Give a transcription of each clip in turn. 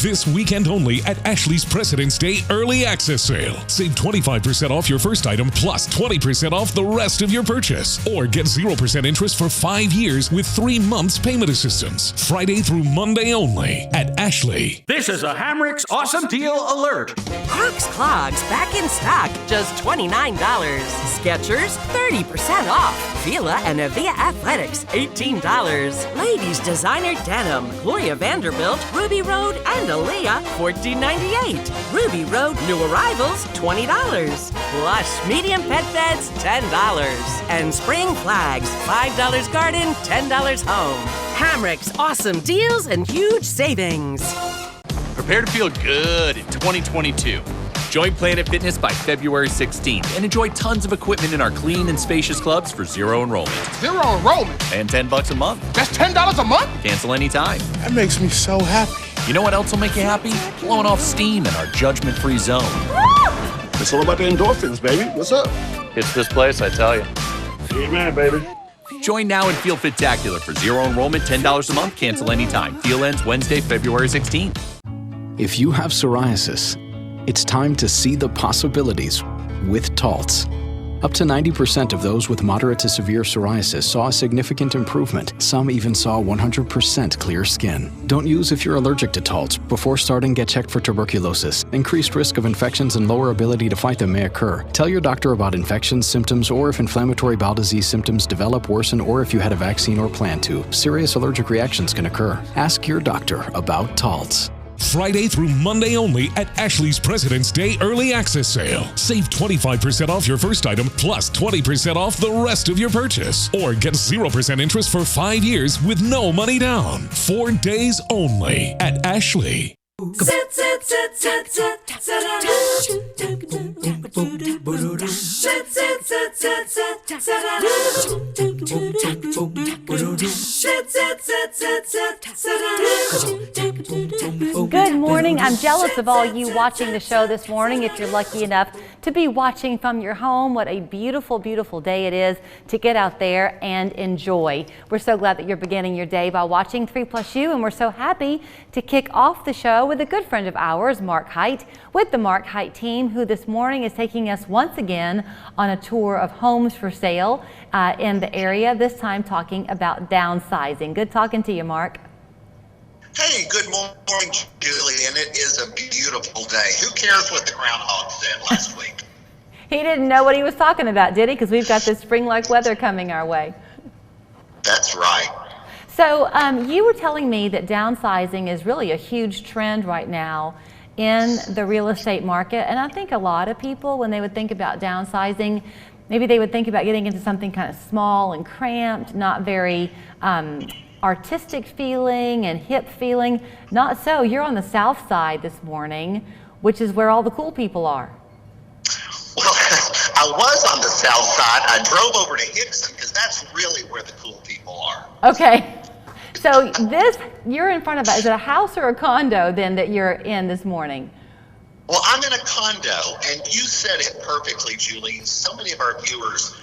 This weekend only at Ashley's President's Day Early Access Sale. Save 25% off your first item plus 20% off the rest of your purchase. Or get 0% interest for 5 years with 3 months payment assistance. Friday through Monday only at Ashley. This is a Hamrick's Awesome Deal Alert. Crocs clogs back in stock, just $29. Skechers, 30% off. Fila and Avia Athletics, $18. Ladies designer denim, Gloria Vanderbilt, Ruby Road, and Aaliyah, $14.98. Ruby Road new arrivals, $20. Plus medium pet beds, $10. And spring flags, $5 garden, $10 home. Hamrick's awesome deals and huge savings. Prepare to feel good in 2022. Join Planet Fitness by February 16th and enjoy tons of equipment in our clean and spacious clubs for zero enrollment. Zero enrollment? And $10 a month. That's $10 a month? Cancel anytime. That makes me so happy. You know what else will make you happy? Blowing off steam in our judgment-free zone. It's all about the endorphins, baby. What's up? It's this place, I tell you. Amen, baby. Join now and feel Fit-tacular for zero enrollment, $10 a month, cancel anytime. Deal ends Wednesday, February 16th. If you have psoriasis, it's time to see the possibilities with Taltz. Up to 90% of those with moderate to severe psoriasis saw a significant improvement. Some even saw 100% clear skin. Don't use if you're allergic to Taltz. Before starting, get checked for tuberculosis. Increased risk of infections and lower ability to fight them may occur. Tell your doctor about infections, symptoms, or if inflammatory bowel disease symptoms develop, worsen, or if you had a vaccine or plan to. Serious allergic reactions can occur. Ask your doctor about Taltz. Friday through Monday only at Ashley's President's Day Early Access Sale. Save 25% off your first item plus 20% off the rest of your purchase. Or get 0% interest for 5 years with no money down. 4 days only at Ashley. Good morning. I'm jealous of all you watching the show this morning. If you're lucky enough to be watching from your home, what a beautiful, beautiful day it is to get out there and enjoy. We're so glad that you're beginning your day by watching 3+U, and we're so happy to kick off the show with a good friend of ours, Mark Height, with the Mark Height team, who this morning is taking us once again on a tour of homes for sale in the area, this time talking about downsizing. Good talking to you, Mark. Hey, good morning, Julie, and it is a beautiful day. Who cares what the groundhog said last week? He didn't know what he was talking about, did he? Because we've got this spring-like weather coming our way. That's right. So you were telling me that downsizing is really a huge trend right now in the real estate market. And I think a lot of people, when they would think about downsizing, maybe they would think about getting into something kind of small and cramped, not very artistic feeling and hip feeling. Not so. You're on the south side this morning, which is where all the cool people are. Well, I was on the south side. I drove over to Hickson because that's really where the cool people are. Okay. So you're in front of, is it a house or a condo then that you're in this morning? Well, I'm in a condo, and you said it perfectly, Julie. So many of our viewers,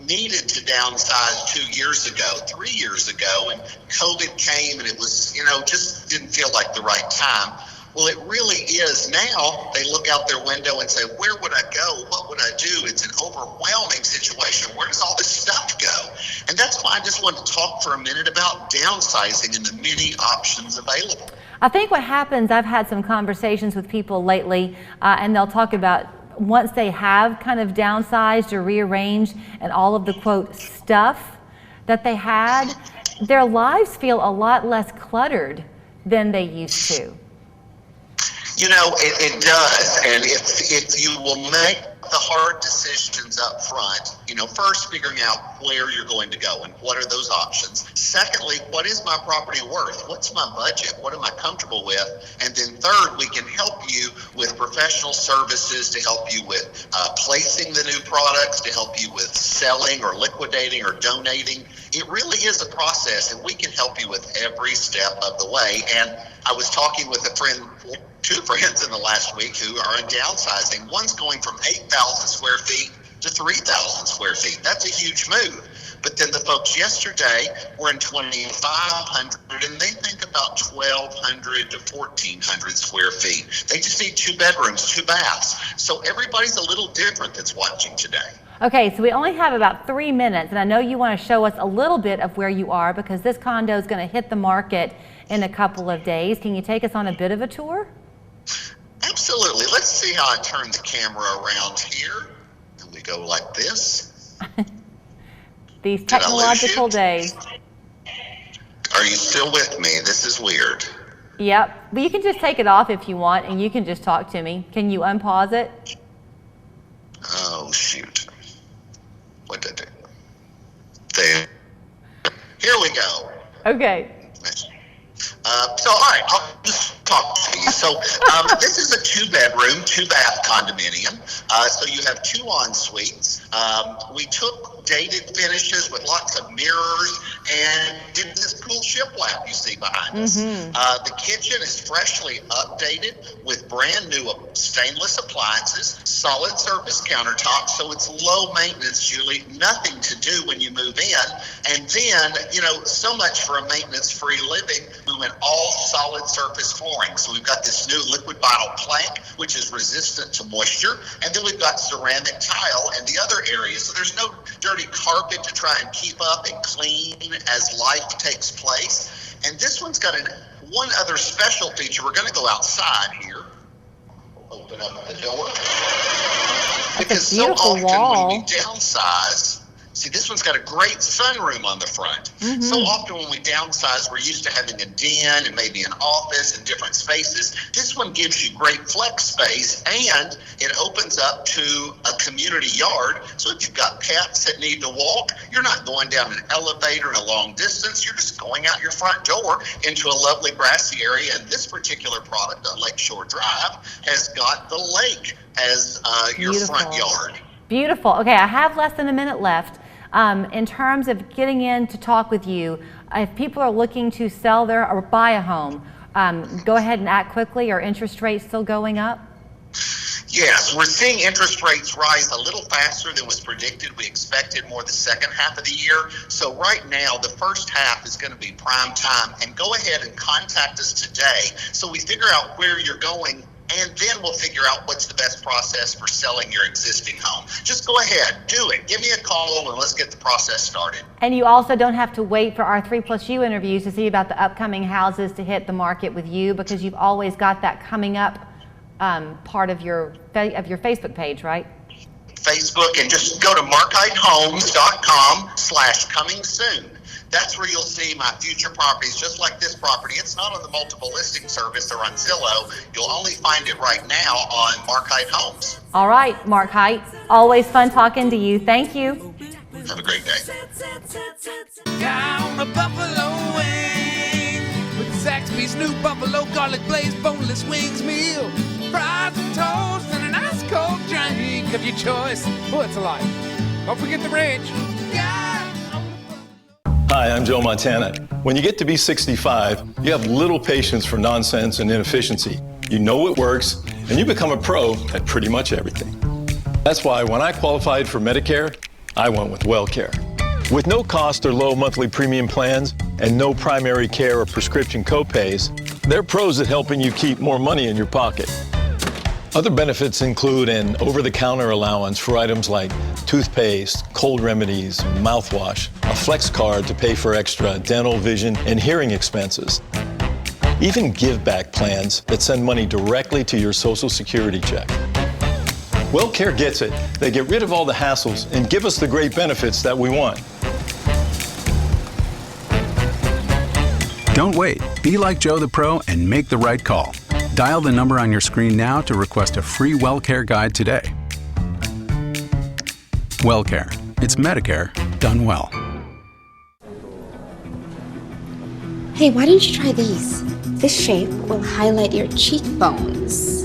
needed to downsize 2 years ago, 3 years ago, and COVID came, and it was, just didn't feel like the right time. Well, it really is. Now they look out their window and say, where would I go? What would I do? It's an overwhelming situation. Where does all this stuff go? And that's why I just wanted to talk for a minute about downsizing and the many options available. I think what happens, I've had some conversations with people lately, and they'll talk about once they have kind of downsized or rearranged and all of the, quote, stuff that they had, their lives feel a lot less cluttered than they used to. It does. And if you will make the hard decisions up front, first figuring out where you're going to go and what are those options. Secondly, what is my property worth? What's my budget? What am I comfortable with? And then third, we can help you with professional services to help you with placing the new products, to help you with selling or liquidating or donating. It really is a process, and we can help you with every step of the way. And I was talking with two friends in the last week who are in downsizing. One's going from 8,000 square feet to 3,000 square feet. That's a huge move. But then the folks yesterday were in 2,500, and they think about 1,200 to 1,400 square feet. They just need 2 bedrooms, 2 baths. So everybody's a little different that's watching today. Okay, so we only have about 3 minutes, and I know you want to show us a little bit of where you are because this condo is going to hit the market in a couple of days. Can you take us on a bit of a tour? Absolutely. Let's see how I turn the camera around here. And we go like this. These technological days. Are you still with me? This is weird. Yep, but you can just take it off if you want, and you can just talk to me. Can you unpause it? Oh, shoot. What did I do? There. Here we go. Okay. So, all right, I'll just talk to you. So, this is a 2-bedroom, 2-bath condominium. So you have 2 en-suites. We took dated finishes with lots of mirrors and did this cool shiplap you see behind us. The kitchen is freshly updated with brand new stainless appliances, solid surface countertops, so it's low maintenance, Julie. Nothing to do when you move in. And then, you know, so much for a maintenance-free living. We went all solid surface flooring. So we've got this new liquid vinyl plank, which is resistant to moisture. And then we've got ceramic tile and the other areas. So there's no dirty carpet to try and keep up and clean as life takes place. And this one's got one other special feature. We're going to go outside here. Open up the door. Because so often when we downsize, see, this one's got a great sunroom on the front. So often when we downsize, we're used to having a den and maybe an office and different spaces. This one gives you great flex space, and it opens up to a community yard. So if you've got pets that need to walk, you're not going down an elevator in a long distance. You're just going out your front door into a lovely grassy area. And this particular product on Lakeshore Drive has got the lake as your front yard. Beautiful. Okay, I have less than a minute left. In terms of getting in to talk with you, if people are looking to sell their or buy a home, go ahead and act quickly. Are interest rates still going up? Yes, we're seeing interest rates rise a little faster than was predicted. We expected more the second half of the year. So right now, the first half is going to be prime time. And go ahead and contact us today so we figure out where you're going, and then we'll figure out what's the best process for selling your existing home. Just go ahead, do it. Give me a call and let's get the process started. And you also don't have to wait for our 3+U interviews to see about the upcoming houses to hit the market with you, because you've always got that coming up part of your Facebook page, right? Facebook, and just go to markitehomes.com/coming-soon. That's where you'll see my future properties, just like this property. It's not on the multiple listing service or on Zillow. You'll only find it right now on Markite Homes. All right, Markite. Always fun talking to you. Thank you. Have a great day. Down a buffalo wing with Zaxby's new buffalo garlic glazed boneless wings meal. Fries and toast and an ice cold drink of your choice. What's alive? Don't forget the ranch. Hi, I'm Joe Montana. When you get to be 65, you have little patience for nonsense and inefficiency. You know it works, and you become a pro at pretty much everything. That's why when I qualified for Medicare, I went with WellCare. With no cost or low monthly premium plans and no primary care or prescription copays, they're pros at helping you keep more money in your pocket. Other benefits include an over-the-counter allowance for items like toothpaste, cold remedies, mouthwash, a flex card to pay for extra dental, vision, and hearing expenses. Even give-back plans that send money directly to your Social Security check. WellCare gets it. They get rid of all the hassles and give us the great benefits that we want. Don't wait. Be like Joe the Pro and make the right call. Dial the number on your screen now to request a free WellCare guide today. WellCare. It's Medicare done well. Hey, why don't you try these? This shape will highlight your cheekbones.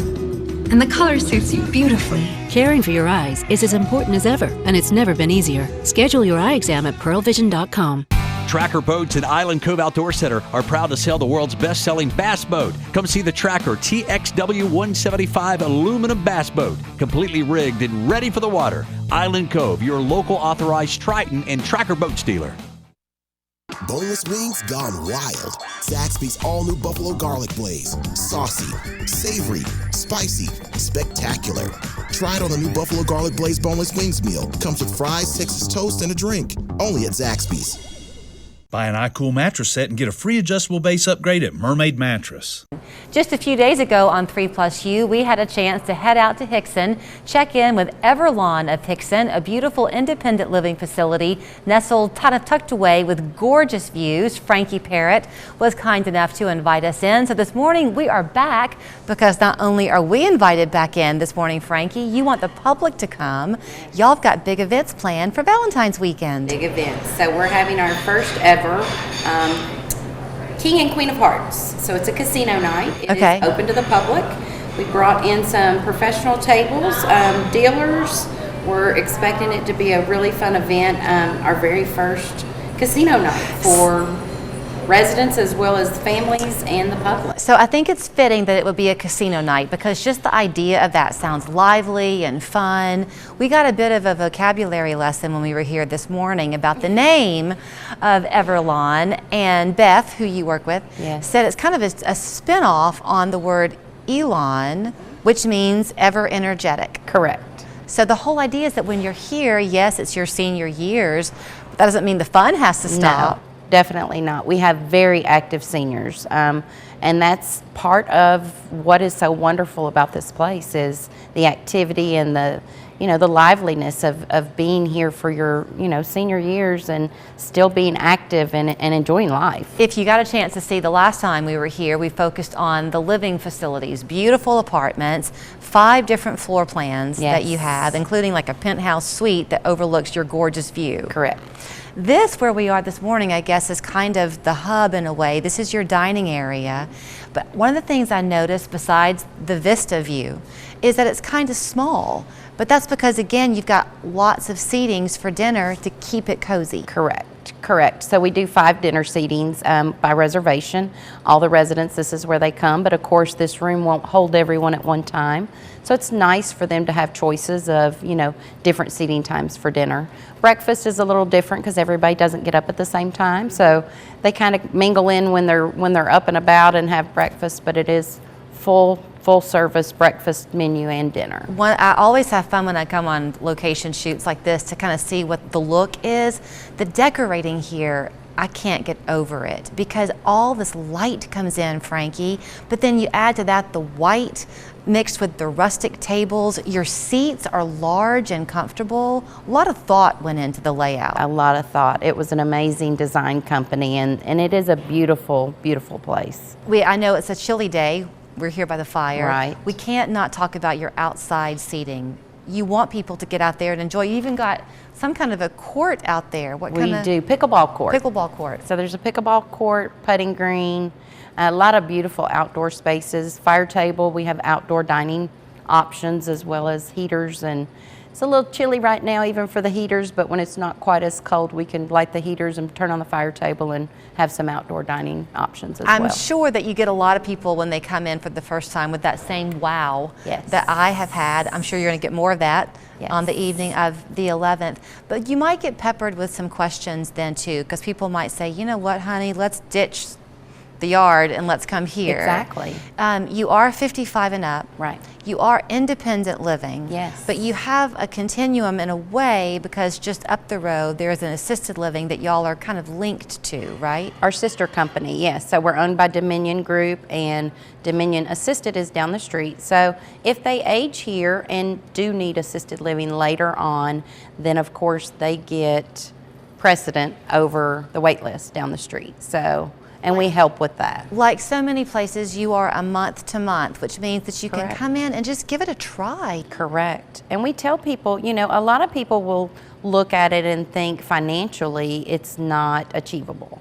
And the color suits you beautifully. Caring for your eyes is as important as ever, and it's never been easier. Schedule your eye exam at pearlvision.com. Tracker Boats and Island Cove Outdoor Center are proud to sell the world's best-selling bass boat. Come see the Tracker TXW 175 aluminum bass boat, completely rigged and ready for the water. Island Cove, your local authorized Triton and Tracker Boats dealer. Boneless wings gone wild. Zaxby's all-new Buffalo Garlic Blaze. Saucy, savory, spicy, spectacular. Try it on the new Buffalo Garlic Blaze Boneless Wings meal. Comes with fries, Texas toast, and a drink. Only at Zaxby's. Buy an iCool mattress set and get a free adjustable base upgrade at Mermaid Mattress. Just a few days ago on 3+U, we had a chance to head out to Hickson, check in with Everlawn of Hickson, a beautiful independent living facility nestled kind of tucked away with gorgeous views. Frankie Parrott was kind enough to invite us in. So this morning we are back because not only are we invited back in this morning, Frankie, you want the public to come. Y'all have got big events planned for Valentine's weekend. Big events. So we're having our first ever King and Queen of Hearts. So it's a casino night. It is open to the public. We brought in some professional tables, dealers. We're expecting it to be a really fun event. Our very first casino night for residents as well as families and the public. So I think it's fitting that it would be a casino night because just the idea of that sounds lively and fun. We got a bit of a vocabulary lesson when we were here this morning about the name of Everlawn, and Beth, who you work with, said it's kind of a spin-off on the word Elon, which means ever energetic. Correct. So the whole idea is that when you're here, yes, it's your senior years, but that doesn't mean the fun has to stop. No. Definitely not. We have very active seniors, and that's part of what is so wonderful about this place is the activity and the liveliness of being here for your senior years and still being active and enjoying life. If you got a chance to see the last time we were here, we focused on the living facilities, beautiful apartments, 5 different floor plans that you have, including like a penthouse suite that overlooks your gorgeous view. Correct. This, where we are this morning, I guess, is kind of the hub in a way. This is your dining area. But one of the things I noticed besides the vista view is that it's kind of small. But that's because, again, you've got lots of seatings for dinner to keep it cozy. Correct. So we do 5 dinner seatings by reservation. All the residents, this is where they come. But of course, this room won't hold everyone at one time. So it's nice for them to have choices of, different seating times for dinner. Breakfast is a little different because everybody doesn't get up at the same time. So they kind of mingle in when they're up and about and have breakfast, but it is full service breakfast menu and dinner. I always have fun when I come on location shoots like this to kind of see what the look is. The decorating here, I can't get over it because all this light comes in, Frankie, but then you add to that the white mixed with the rustic tables. Your seats are large and comfortable. A lot of thought went into the layout. A lot of thought. It was an amazing design company and it is a beautiful, beautiful place. I know it's a chilly day. We're here by the fire. Right. We can't not talk about your outside seating. You want people to get out there and enjoy. You even got some kind of a court out there. We do, pickleball court. Pickleball court. So there's a pickleball court, putting green, a lot of beautiful outdoor spaces, fire table. We have outdoor dining options as well as heaters, and it's a little chilly right now even for the heaters, but when it's not quite as cold, we can light the heaters and turn on the fire table and have some outdoor dining options as well. I'm sure that you get a lot of people when they come in for the first time with that same wow that I have had. I'm sure you're going to get more of that on the evening of the 11th. But you might get peppered with some questions then too, because people might say, you know what, honey, let's ditch the yard and let's come here. Exactly. You are 55 and up. Right. You are independent living. Yes. But you have a continuum in a way because just up the road there's an assisted living that y'all are kind of linked to, right? Our sister company, yes. So we're owned by Dominion Group, and Dominion Assisted is down the street. So if they age here and do need assisted living later on, then of course they get precedent over the wait list down the street. So, and we help with that. Like so many places, you are a month to month, which means that you can come in and just give it a try. Correct. And we tell people, a lot of people will look at it and think financially it's not achievable.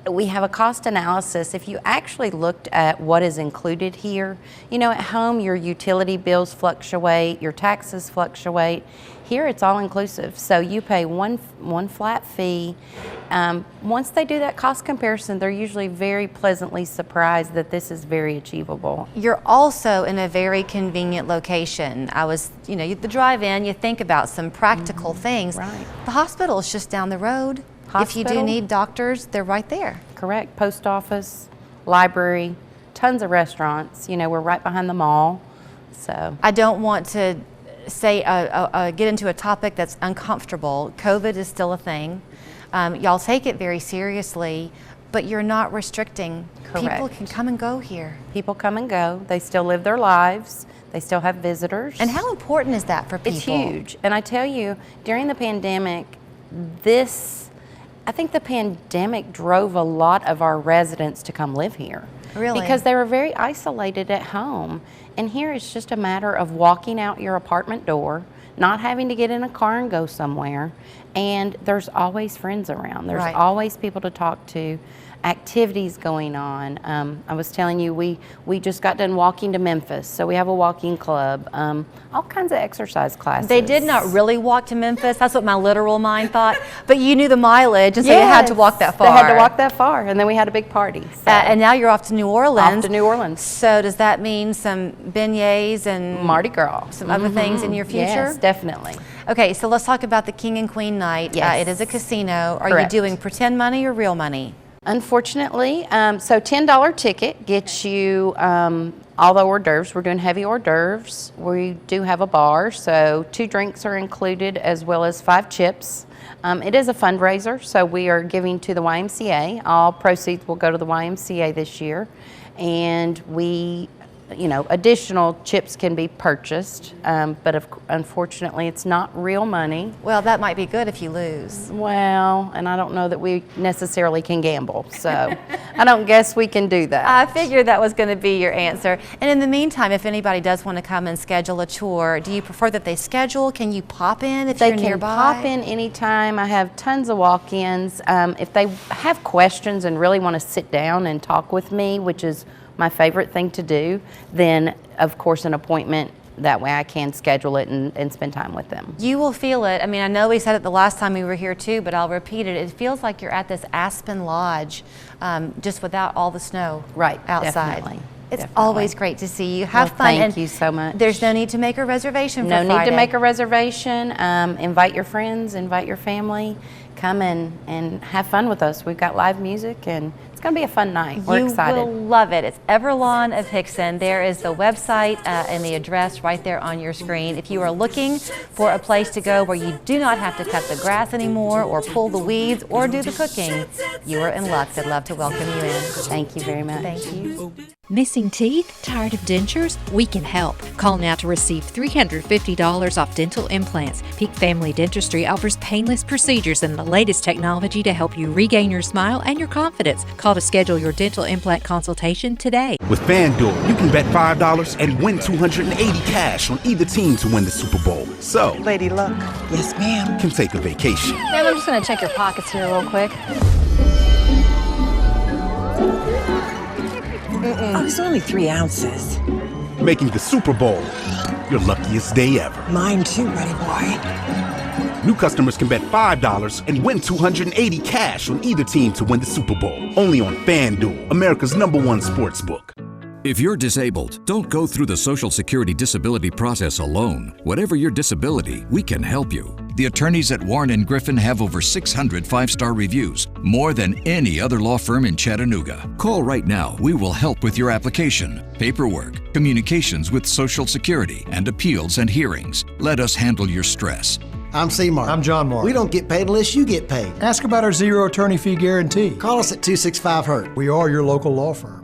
We have a cost analysis. If you actually looked at what is included here, you know, at home your utility bills fluctuate, your taxes fluctuate. Here it's all inclusive. So you pay one flat fee. Once they do that cost comparison, they're usually very pleasantly surprised that this is very achievable. You're also in a very convenient location. The drive-in, you think about some practical things. Right. The hospital is just down the road. If you do need doctors, they're right there. Correct. Post office, library, tons of restaurants. You know, we're right behind the mall. So I don't want to say get into a topic that's uncomfortable. COVID is still a thing. Y'all take it very seriously, but you're not restricting. Correct. People can come and go here. People come and go. They still live their lives. They still have visitors. And how important is that for people? It's huge. And I tell you, during the pandemic, I think the pandemic drove a lot of our residents to come live here. Really? Because they were very isolated at home. And here it's just a matter of walking out your apartment door, not having to get in a car and go somewhere. And there's always friends around. There's always people to talk to, activities going on. I was telling you, we just got done walking to Memphis, so we have a walking club, all kinds of exercise classes. They did not really walk to Memphis. That's what my literal mind thought. But you knew the mileage, and so you had to walk that far. They had to walk that far, and then we had a big party. So. And now you're off to New Orleans. Off to New Orleans. So does that mean some beignets and Mardi Gras, some other things in your future? Yes, definitely. Okay, so let's talk about the King and Queen night. Yes. It is a casino. Are Correct. you doing pretend money or real money? Unfortunately, so $10 ticket gets you all the hors d'oeuvres. We're doing heavy hors d'oeuvres. We do have a bar, so 2 drinks are included as well as 5 chips. It is a fundraiser, so we are giving to the YMCA. All proceeds will go to the YMCA this year, and additional chips can be purchased, but unfortunately it's not real money. Well, that might be good if you lose. Well, and I don't know that we necessarily can gamble, so I don't guess we can do that. I figured that was going to be your answer. And in the meantime, if anybody does want to come and schedule a tour, do you prefer that they schedule? Can you pop in if you're nearby? They can pop in anytime. I have tons of walk-ins. If they have questions and really want to sit down and talk with me, which is my favorite thing to do, then of course an appointment. That way I can schedule it and spend time with them. You will feel it. I mean, I know we said it the last time we were here too, but I'll repeat it. It feels like you're at this Aspen Lodge, just without all the snow outside. Definitely. It's always great to see you. Have fun. Thank you so much. There's no need to make a reservation for Friday. No need to make a reservation. Invite your friends, invite your family. Come and have fun with us. We've got live music, and it's going to be a fun night. We're excited. You will love it. It's Everlawn of Hickson. There is the website and the address right there on your screen. If you are looking for a place to go where you do not have to cut the grass anymore or pull the weeds or do the cooking, you are in luck. I'd love to welcome you in. Thank you very much. Thank you. Missing teeth? Tired of dentures? We can help. Call now to receive $350 off dental implants. Peak Family Dentistry offers painless procedures and the latest technology to help you regain your smile and your confidence. Call to schedule your dental implant consultation today. With FanDuel, you can bet $5 and win $280 cash on either team to win the Super Bowl. So, Lady Luck. Yes, ma'am. Can take a vacation. Ma'am, I'm just going to check your pockets here real quick. Oh, it's only 3 ounces. Making the Super Bowl your luckiest day ever. Mine too, buddy boy. New customers can bet $5 and win $280 cash on either team to win the Super Bowl. Only on FanDuel, America's #1 sportsbook. If you're disabled, don't go through the Social Security disability process alone. Whatever your disability, we can help you. The attorneys at Warren & Griffin have over 600 5-star reviews, more than any other law firm in Chattanooga. Call right now. We will help with your application, paperwork, communications with Social Security, and appeals and hearings. Let us handle your stress. I'm C-Mark. I'm John Mark. We don't get paid unless you get paid. Ask about our 0 attorney fee guarantee. Call us at 265-HURT. We are your local law firm.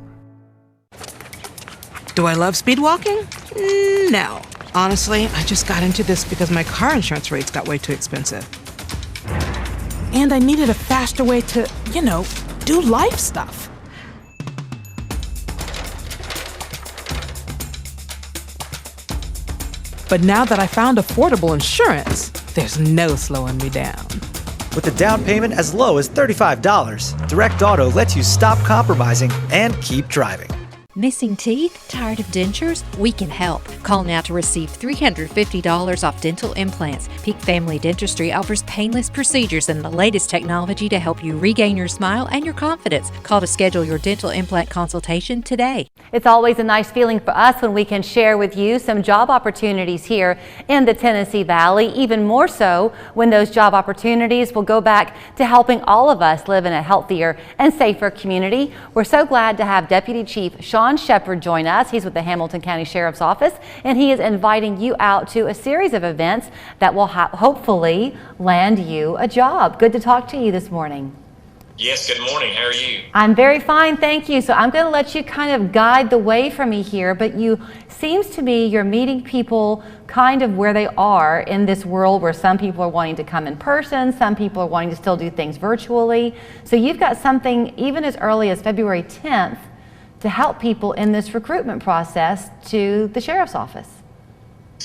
Do I love speed walking? No. Honestly, I just got into this because my car insurance rates got way too expensive. And I needed a faster way to, do life stuff. But now that I found affordable insurance, there's no slowing me down. With a down payment as low as $35, Direct Auto lets you stop compromising and keep driving. Missing teeth? Tired of dentures? We can help. Call now to receive $350 off dental implants. Peak Family Dentistry offers painless procedures and the latest technology to help you regain your smile and your confidence. Call to schedule your dental implant consultation today. It's always a nice feeling for us when we can share with you some job opportunities here in the Tennessee Valley, even more so when those job opportunities will go back to helping all of us live in a healthier and safer community. We're so glad to have Deputy Chief Shepard join us. He's with the Hamilton County Sheriff's Office, and he is inviting you out to a series of events that will hopefully land you a job. Good to talk to you this morning. Yes, good morning. How are you? I'm very fine, thank you. So I'm going to let you kind of guide the way for me here, but seems to me you're meeting people kind of where they are in this world where some people are wanting to come in person, some people are wanting to still do things virtually. So you've got something even as early as February 10th to help people in this recruitment process to the Sheriff's Office.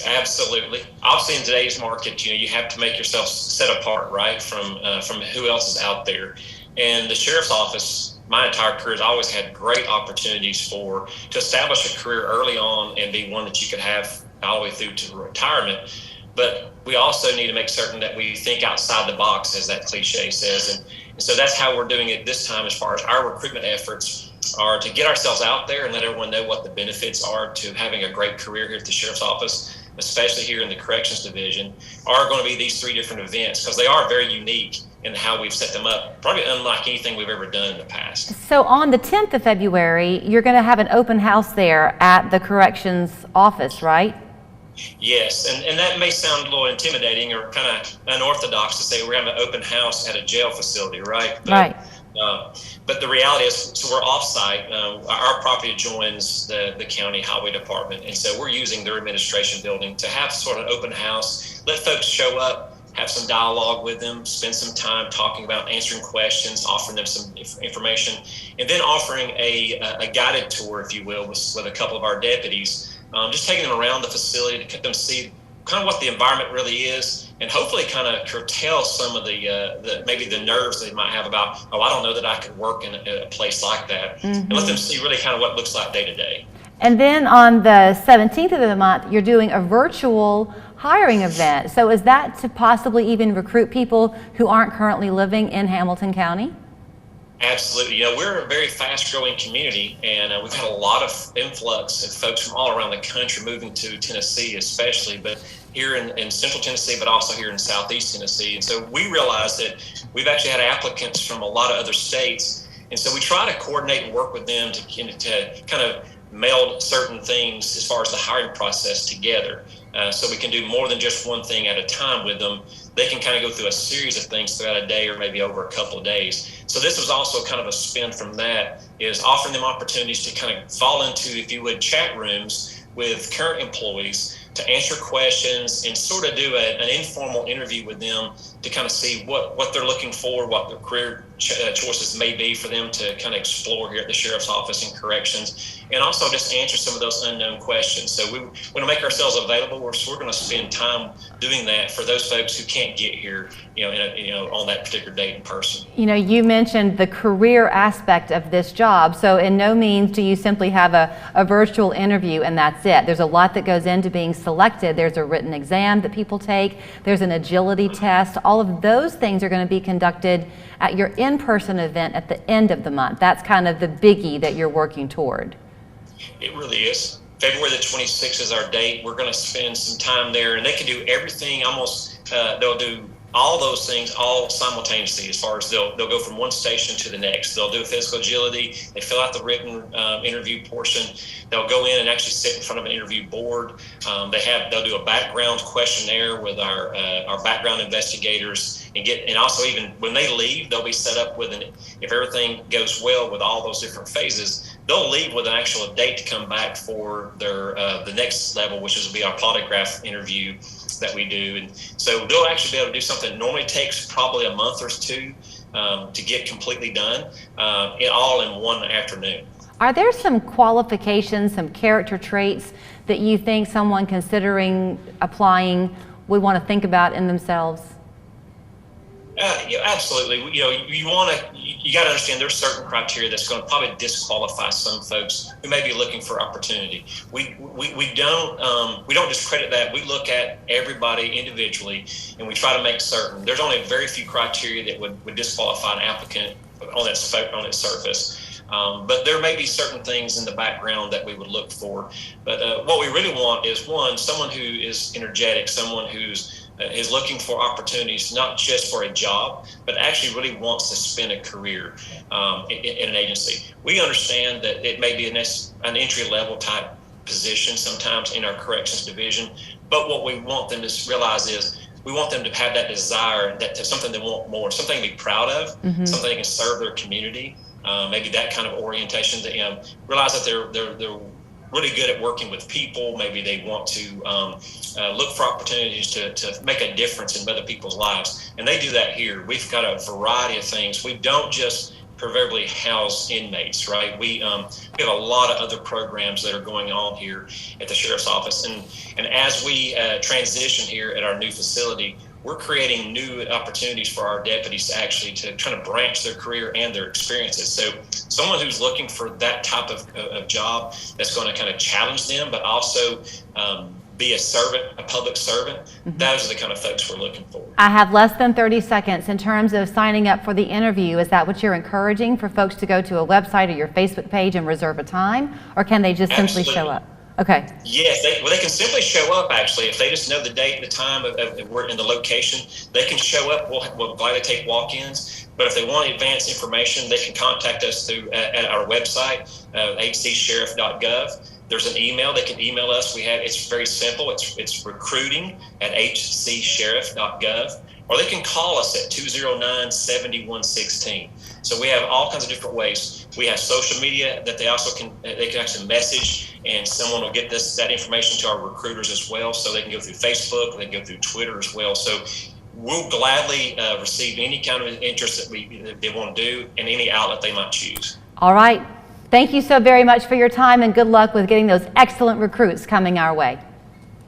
Absolutely. Obviously, in today's market, you have to make yourself set apart, right, from who else is out there. And the Sheriff's Office, my entire career, has always had great opportunities to establish a career early on and be one that you could have all the way through to retirement. But we also need to make certain that we think outside the box, as that cliche says. And so that's how we're doing it this time as far as our recruitment efforts are to get ourselves out there and let everyone know what the benefits are to having a great career here at the Sheriff's Office, especially here in the Corrections Division, are going to be these 3 different events because they are very unique in how we've set them up, probably unlike anything we've ever done in the past. So on the 10th of February, you're going to have an open house there at the Corrections Office, right? Yes, and that may sound a little intimidating or kind of unorthodox to say we're having an open house at a jail facility, right? Right. But the reality is, so we're off-site. Our property adjoins the county highway department, and so we're using their administration building to have sort of an open house, let folks show up, have some dialogue with them, spend some time talking about answering questions, offering them some information, and then offering a guided tour, if you will, with a couple of our deputies, just taking them around the facility to get them see kind of what the environment really is, and hopefully kind of curtail some of the maybe the nerves they might have about, I don't know that I could work in a place like that, and let them see really kind of what it looks like day to day. And then on the 17th of the month, you're doing a virtual hiring event. So is that to possibly even recruit people who aren't currently living in Hamilton County? Absolutely. We're a very fast-growing community, and we've had a lot of influx of folks from all around the country moving to Tennessee, especially, but here in Central Tennessee, but also here in Southeast Tennessee. And so we realized that we've actually had applicants from a lot of other states, and so we try to coordinate and work with them to kind of meld certain things as far as the hiring process together. So we can do more than just one thing at a time with them. They can kind of go through a series of things throughout a day or maybe over a couple of days. So this was also kind of a spin from that, is offering them opportunities to kind of fall into, if you would, chat rooms with current employees to answer questions and sort of do an informal interview with them to kind of see what they're looking for, what their career choices may be for them to kind of explore here at the Sheriff's Office and Corrections, and also just answer some of those unknown questions. So we want to make ourselves available. We're going to spend time doing that for those folks who can't get here, on that particular date in person. You mentioned the career aspect of this job. So in no means do you simply have a virtual interview and that's it. There's a lot that goes into being selected. There's a written exam that people take. There's an agility test. All of those things are going to be conducted at your in-person event at the end of the month. That's kind of the biggie that you're working toward. It really is. February the 26th is our date. We're going to spend some time there, and they can do everything almost. They'll do all those things all simultaneously, as far as they'll go from one station to the next. They'll do physical agility. They fill out the written interview portion. They'll go in and actually sit in front of an interview board. They'll do a background questionnaire with our background investigators, and also even when they leave, they'll be set up with if everything goes well with all those different phases, they'll leave with an actual date to come back for their the next level, which will be our polygraph interview that we do. And so they'll actually be able to do something that normally takes probably a month or two to get completely done, all in one afternoon. Are there some qualifications, some character traits that you think someone considering applying would want to think about in themselves? Yeah, absolutely. You got to understand there's certain criteria that's going to probably disqualify some folks who may be looking for opportunity. We don't discredit that. We look at everybody individually, and we try to make certain. There's only very few criteria that would disqualify an applicant on its surface. But there may be certain things in the background that we would look for. But what we really want is, one, someone who is energetic, someone who's is looking for opportunities, not just for a job, but actually really wants to spend a career in an agency. We understand that it may be an entry-level type position sometimes in our corrections division, but what we want them to realize is we want them to have that desire, that something they want more, something to be proud of, something they can serve their community, maybe that kind of orientation. That realize that they're really good at working with people. Maybe they want to look for opportunities to make a difference in other people's lives. And they do that here. We've got a variety of things. We don't just proverbially house inmates, right? We have a lot of other programs that are going on here at the Sheriff's Office. And as we transition here at our new facility, we're creating new opportunities for our deputies to kind of branch their career and their experiences. So someone who's looking for that type of job that's going to kind of challenge them, but also be a public servant, those are the kind of folks we're looking for. I have less than 30 seconds. In terms of signing up for the interview, is that what you're encouraging, for folks to go to a website or your Facebook page and reserve a time, or can they just simply show up? Okay. Yes, they can simply show up, actually. If they just know the date and the time of we're in the location, they can show up. We'll gladly take walk-ins. But if they want advanced information, they can contact us through at our website, hcsheriff.gov. There's an email. They can email us. It's very simple. It's recruiting@hcsheriff.gov. Or they can call us at 209-7116. So we have all kinds of different ways. We have social media that they can actually message, and someone will get that information to our recruiters as well. So they can go through Facebook, they can go through Twitter as well. So we'll gladly receive any kind of interest that they want to do in any outlet they might choose. All right. Thank you so very much for your time, and good luck with getting those excellent recruits coming our way.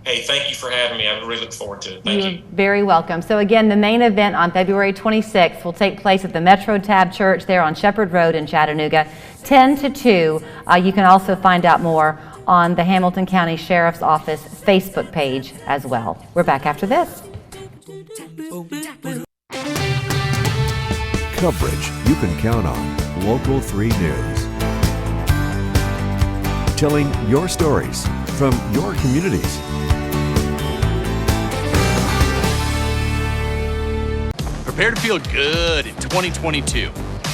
Hey, thank you for having me. I really look forward to it. Thank you. You're very welcome. So again, the main event on February 26th will take place at the Metro Tab Church there on Shepard Road in Chattanooga, 10 to 2. You can also find out more on the Hamilton County Sheriff's Office Facebook page as well. We're back after this. Coverage you can count on. Local 3 News. Telling your stories from your communities. Prepare to feel good in 2022.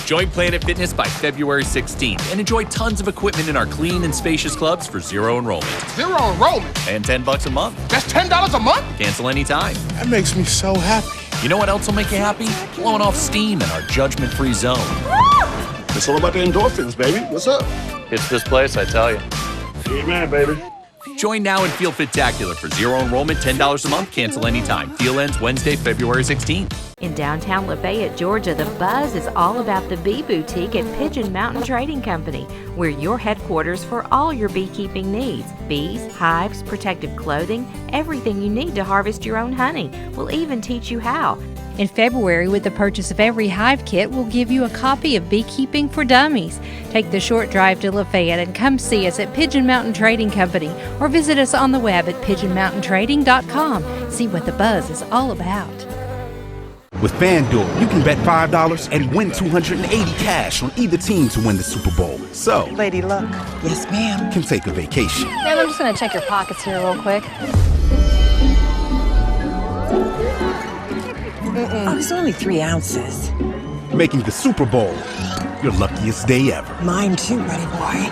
Join Planet Fitness by February 16th and enjoy tons of equipment in our clean and spacious clubs for zero enrollment. Zero enrollment? And $10 a month. That's $10 a month? Cancel anytime. That makes me so happy. You know what else will make you happy? Blowing off steam in our judgment-free zone. It's all about the endorphins, baby. What's up? It's this place, I tell you. Amen, baby. Join now and feel Fit-tacular for zero enrollment, $10 a month, cancel anytime. Deal ends Wednesday, February 16th. In downtown Lafayette, Georgia, the buzz is all about the Bee Boutique at Pigeon Mountain Trading Company. We're your headquarters for all your beekeeping needs. Bees, hives, protective clothing, everything you need to harvest your own honey. We'll even teach you how. In February, with the purchase of every hive kit, we'll give you a copy of Beekeeping for Dummies. Take the short drive to Lafayette and come see us at Pigeon Mountain Trading Company, or visit us on the web at pigeonmountaintrading.com. See what the buzz is all about. With FanDuel, you can bet $5 and win $280 cash on either team to win the Super Bowl. So, Lady Luck. Yes, ma'am. you can take a vacation. Ma'am, I'm just going to check your pockets here real quick. Oh, it's only 3 ounces. Making the Super Bowl your luckiest day ever. Mine too, buddy boy.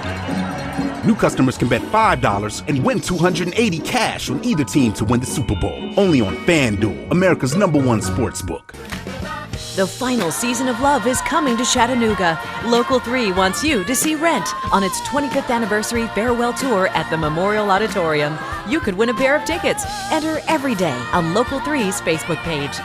New customers can bet $5 and win $280 cash on either team to win the Super Bowl. Only on FanDuel, America's #1 sportsbook. The final season of Love is coming to Chattanooga. Local 3 wants you to see Rent on its 25th anniversary farewell tour at the Memorial Auditorium. You could win a pair of tickets. Enter every day on Local 3's Facebook page.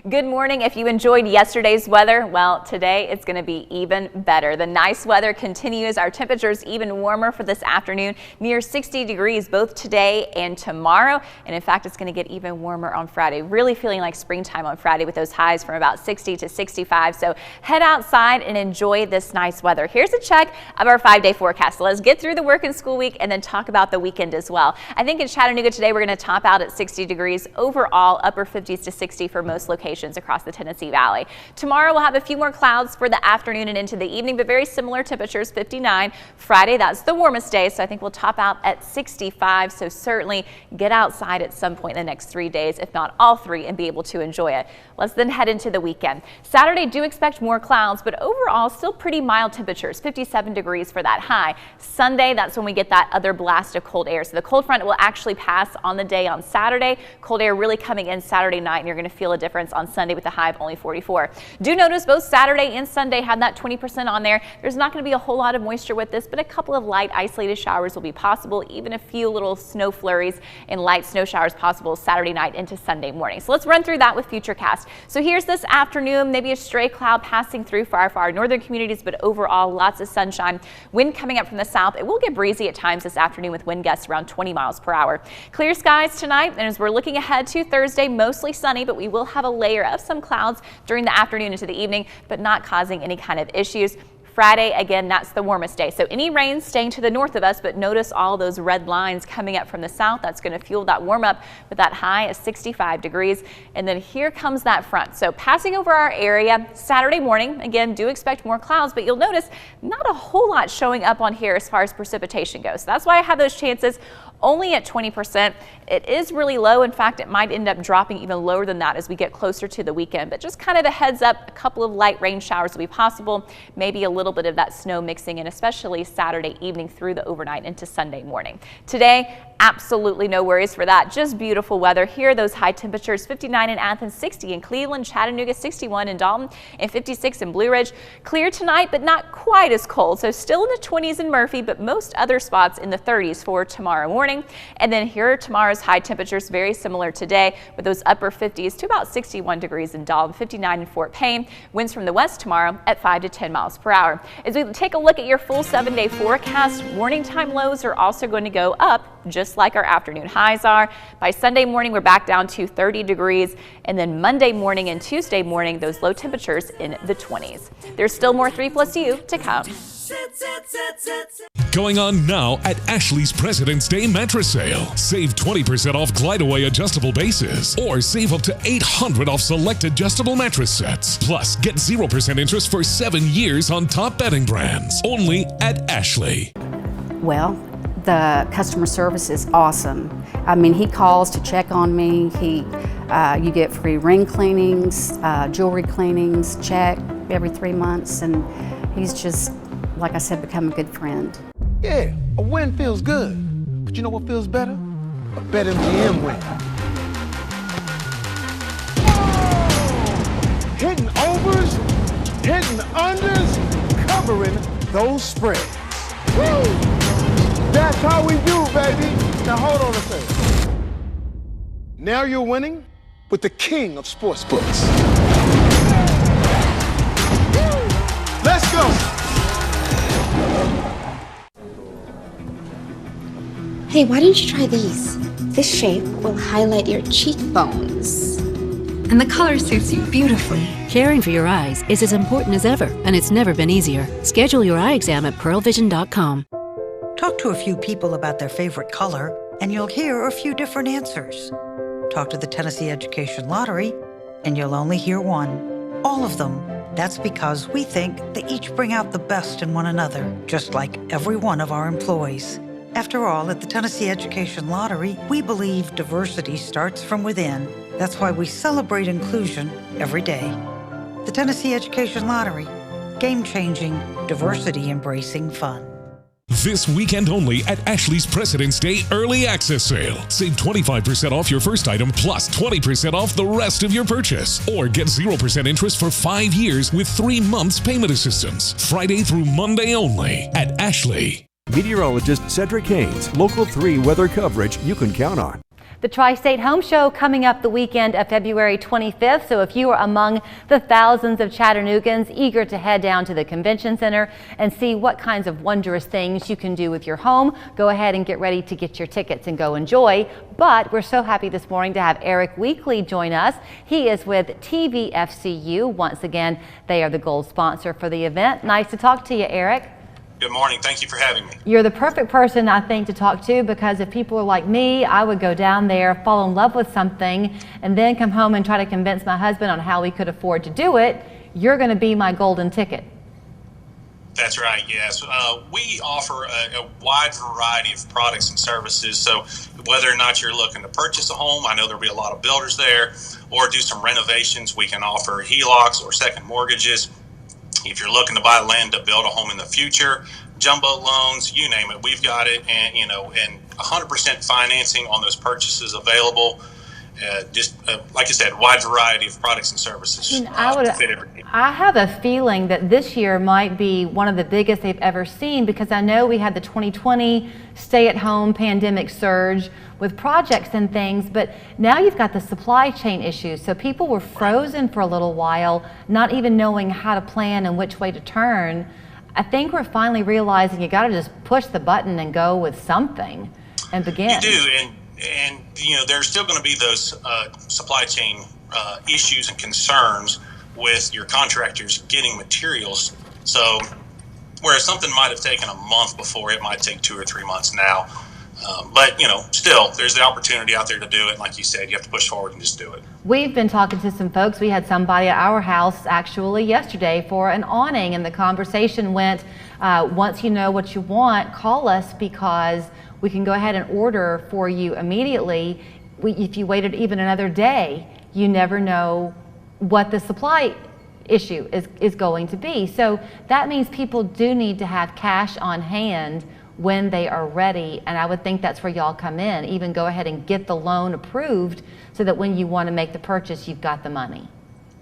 Good morning. If you enjoyed yesterday's weather, well, today it's going to be even better. The nice weather continues. Our temperatures even warmer for this afternoon, near 60 degrees both today and tomorrow. And in fact, it's going to get even warmer on Friday. Really feeling like springtime on Friday with those highs from about 60 to 65. So head outside and enjoy this nice weather. Here's a check of our 5-day forecast. So let's get through the work and school week and then talk about the weekend as well. I think in Chattanooga today, we're going to top out at 60 degrees overall, upper 50s to 60 for most locations across the Tennessee Valley. Tomorrow we'll have a few more clouds for the afternoon and into the evening, but very similar temperatures, 59. Friday, that's the warmest day, so I think we'll top out at 65. So certainly get outside at some point in the next 3 days, if not all 3, and be able to enjoy it. Let's then head into the weekend. Saturday, do expect more clouds, but overall still pretty mild temperatures, 57 degrees for that high. Sunday, that's when we get that other blast of cold air. So the cold front will actually pass on the day on Saturday. Cold air really coming in Saturday night, and you're going to feel a difference on Sunday with a high of only 44. Do notice both Saturday and Sunday had that 20% on there. There's not going to be a whole lot of moisture with this, but a couple of light isolated showers will be possible, even a few little snow flurries and light snow showers possible Saturday night into Sunday morning. So let's run through that with Futurecast. So here's this afternoon, maybe a stray cloud passing through for our northern communities, but overall lots of sunshine. Wind coming up from the south. It will get breezy at times this afternoon with wind gusts around 20 miles per hour. Clear skies tonight, and as we're looking ahead to Thursday, mostly sunny, but we will have a layer of some clouds during the afternoon into the evening, but not causing any kind of issues. Friday, again, that's the warmest day. So any rain staying to the north of us, but notice all those red lines coming up from the south. That's going to fuel that warm up with that high of 65 degrees. And then here comes that front. So passing over our area Saturday morning, again, do expect more clouds, but you'll notice not a whole lot showing up on here as far as precipitation goes. So that's why I have those chances only at 20%. It is really low. In fact, it might end up dropping even lower than that as we get closer to the weekend. But just kind of a heads up, a couple of light rain showers will be possible, maybe a little bit of that snow mixing in, especially Saturday evening through the overnight into Sunday morning. Today, absolutely no worries for that. Just beautiful weather. Here are those high temperatures, 59 in Athens, 60 in Cleveland, Chattanooga, 61 in Dalton, and 56 in Blue Ridge. Clear tonight, but not quite as cold. So still in the 20s in Murphy, but most other spots in the 30s for tomorrow morning. And then here are tomorrow's high temperatures, very similar today with those upper 50s to about 61 degrees in Dalton, 59 in Fort Payne. Winds from the west tomorrow at 5 to 10 miles per hour. As we take a look at your full 7-day forecast, morning time lows are also going to go up, just like our afternoon highs are. By Sunday morning, we're back down to 30 degrees. And then Monday morning and Tuesday morning, those low temperatures in the 20s. There's still more 3+U to come. Going on now at Ashley's President's Day Mattress Sale. Save 20% off Glide-Away adjustable bases, or save up to $800 off select adjustable mattress sets. Plus, get 0% interest for 7 years on top bedding brands. Only at Ashley. Well, the customer service is awesome. I mean, he calls to check on me. You get free ring cleanings, jewelry cleanings, check every 3 months, and he's just, like I said, become a good friend. Yeah, a win feels good, but you know what feels better? A BetMGM win. Hitting overs, hitting unders, covering those spreads. Woo! That's how we do, baby. Now hold on a second. Now you're winning with the king of sportsbooks. Let's go. Hey, why don't you try these? This shape will highlight your cheekbones. And the color suits you beautifully. Caring for your eyes is as important as ever, and it's never been easier. Schedule your eye exam at pearlvision.com. Talk to a few people about their favorite color, and you'll hear a few different answers. Talk to the Tennessee Education Lottery, and you'll only hear one. All of them. That's because we think they each bring out the best in one another, just like every one of our employees. After all, at the Tennessee Education Lottery, we believe diversity starts from within. That's why we celebrate inclusion every day. The Tennessee Education Lottery. Game-changing, diversity-embracing fun. This weekend only at Ashley's President's Day Early Access Sale. Save 25% off your first item plus 20% off the rest of your purchase. Or get 0% interest for 5 years with 3 months payment assistance. Friday through Monday only at Ashley. Meteorologist Cedric Haynes, Local 3 weather coverage you can count on. The Tri-State Home Show coming up the weekend of February 25th. So if you are among the thousands of Chattanooggans eager to head down to the convention center and see what kinds of wondrous things you can do with your home, go ahead and get ready to get your tickets and go enjoy. But we're so happy this morning to have Eric Weekly join us. He is with TVFCU. Once again, they are the gold sponsor for the event. Nice to talk to you, Eric. Good morning. Thank you for having me. You're the perfect person, I think, to talk to, because if people are like me, I would go down there, fall in love with something, and then come home and try to convince my husband on how we could afford to do it. You're going to be my golden ticket. That's right, yes. We offer a wide variety of products and services. So whether or not you're looking to purchase a home, I know there'll be a lot of builders there, or do some renovations, we can offer HELOCs or second mortgages. If you're looking to buy land to build a home in the future, jumbo loans, you name it, we've got it. And, you know, and 100% financing on those purchases available. Like I said, wide variety of products and services. To fit every need. I have a feeling that this year might be one of the biggest they've ever seen, because I know we had the 2020 stay-at-home pandemic surge with projects and things, but now you've got the supply chain issues. So people were frozen for a little while, not even knowing how to plan and which way to turn. I think we're finally realizing you got to just push the button and go with something and begin. You do, and you know, there's still going to be those supply chain issues and concerns with your contractors getting materials. So whereas something might have taken a month before, it might take 2 or 3 months now. But, you know, still, there's the opportunity out there to do it. Like you said, you have to push forward and just do it. We've been talking to some folks. We had somebody at our house actually yesterday for an awning, and the conversation went, once you know what you want, call us, because we can go ahead and order for you immediately. If you waited even another day, you never know what the supply issue is going to be. So that means people do need to have cash on hand when they are ready, and I would think that's where y'all come in. Even go ahead and get the loan approved so that when you want to make the purchase, you've got the money.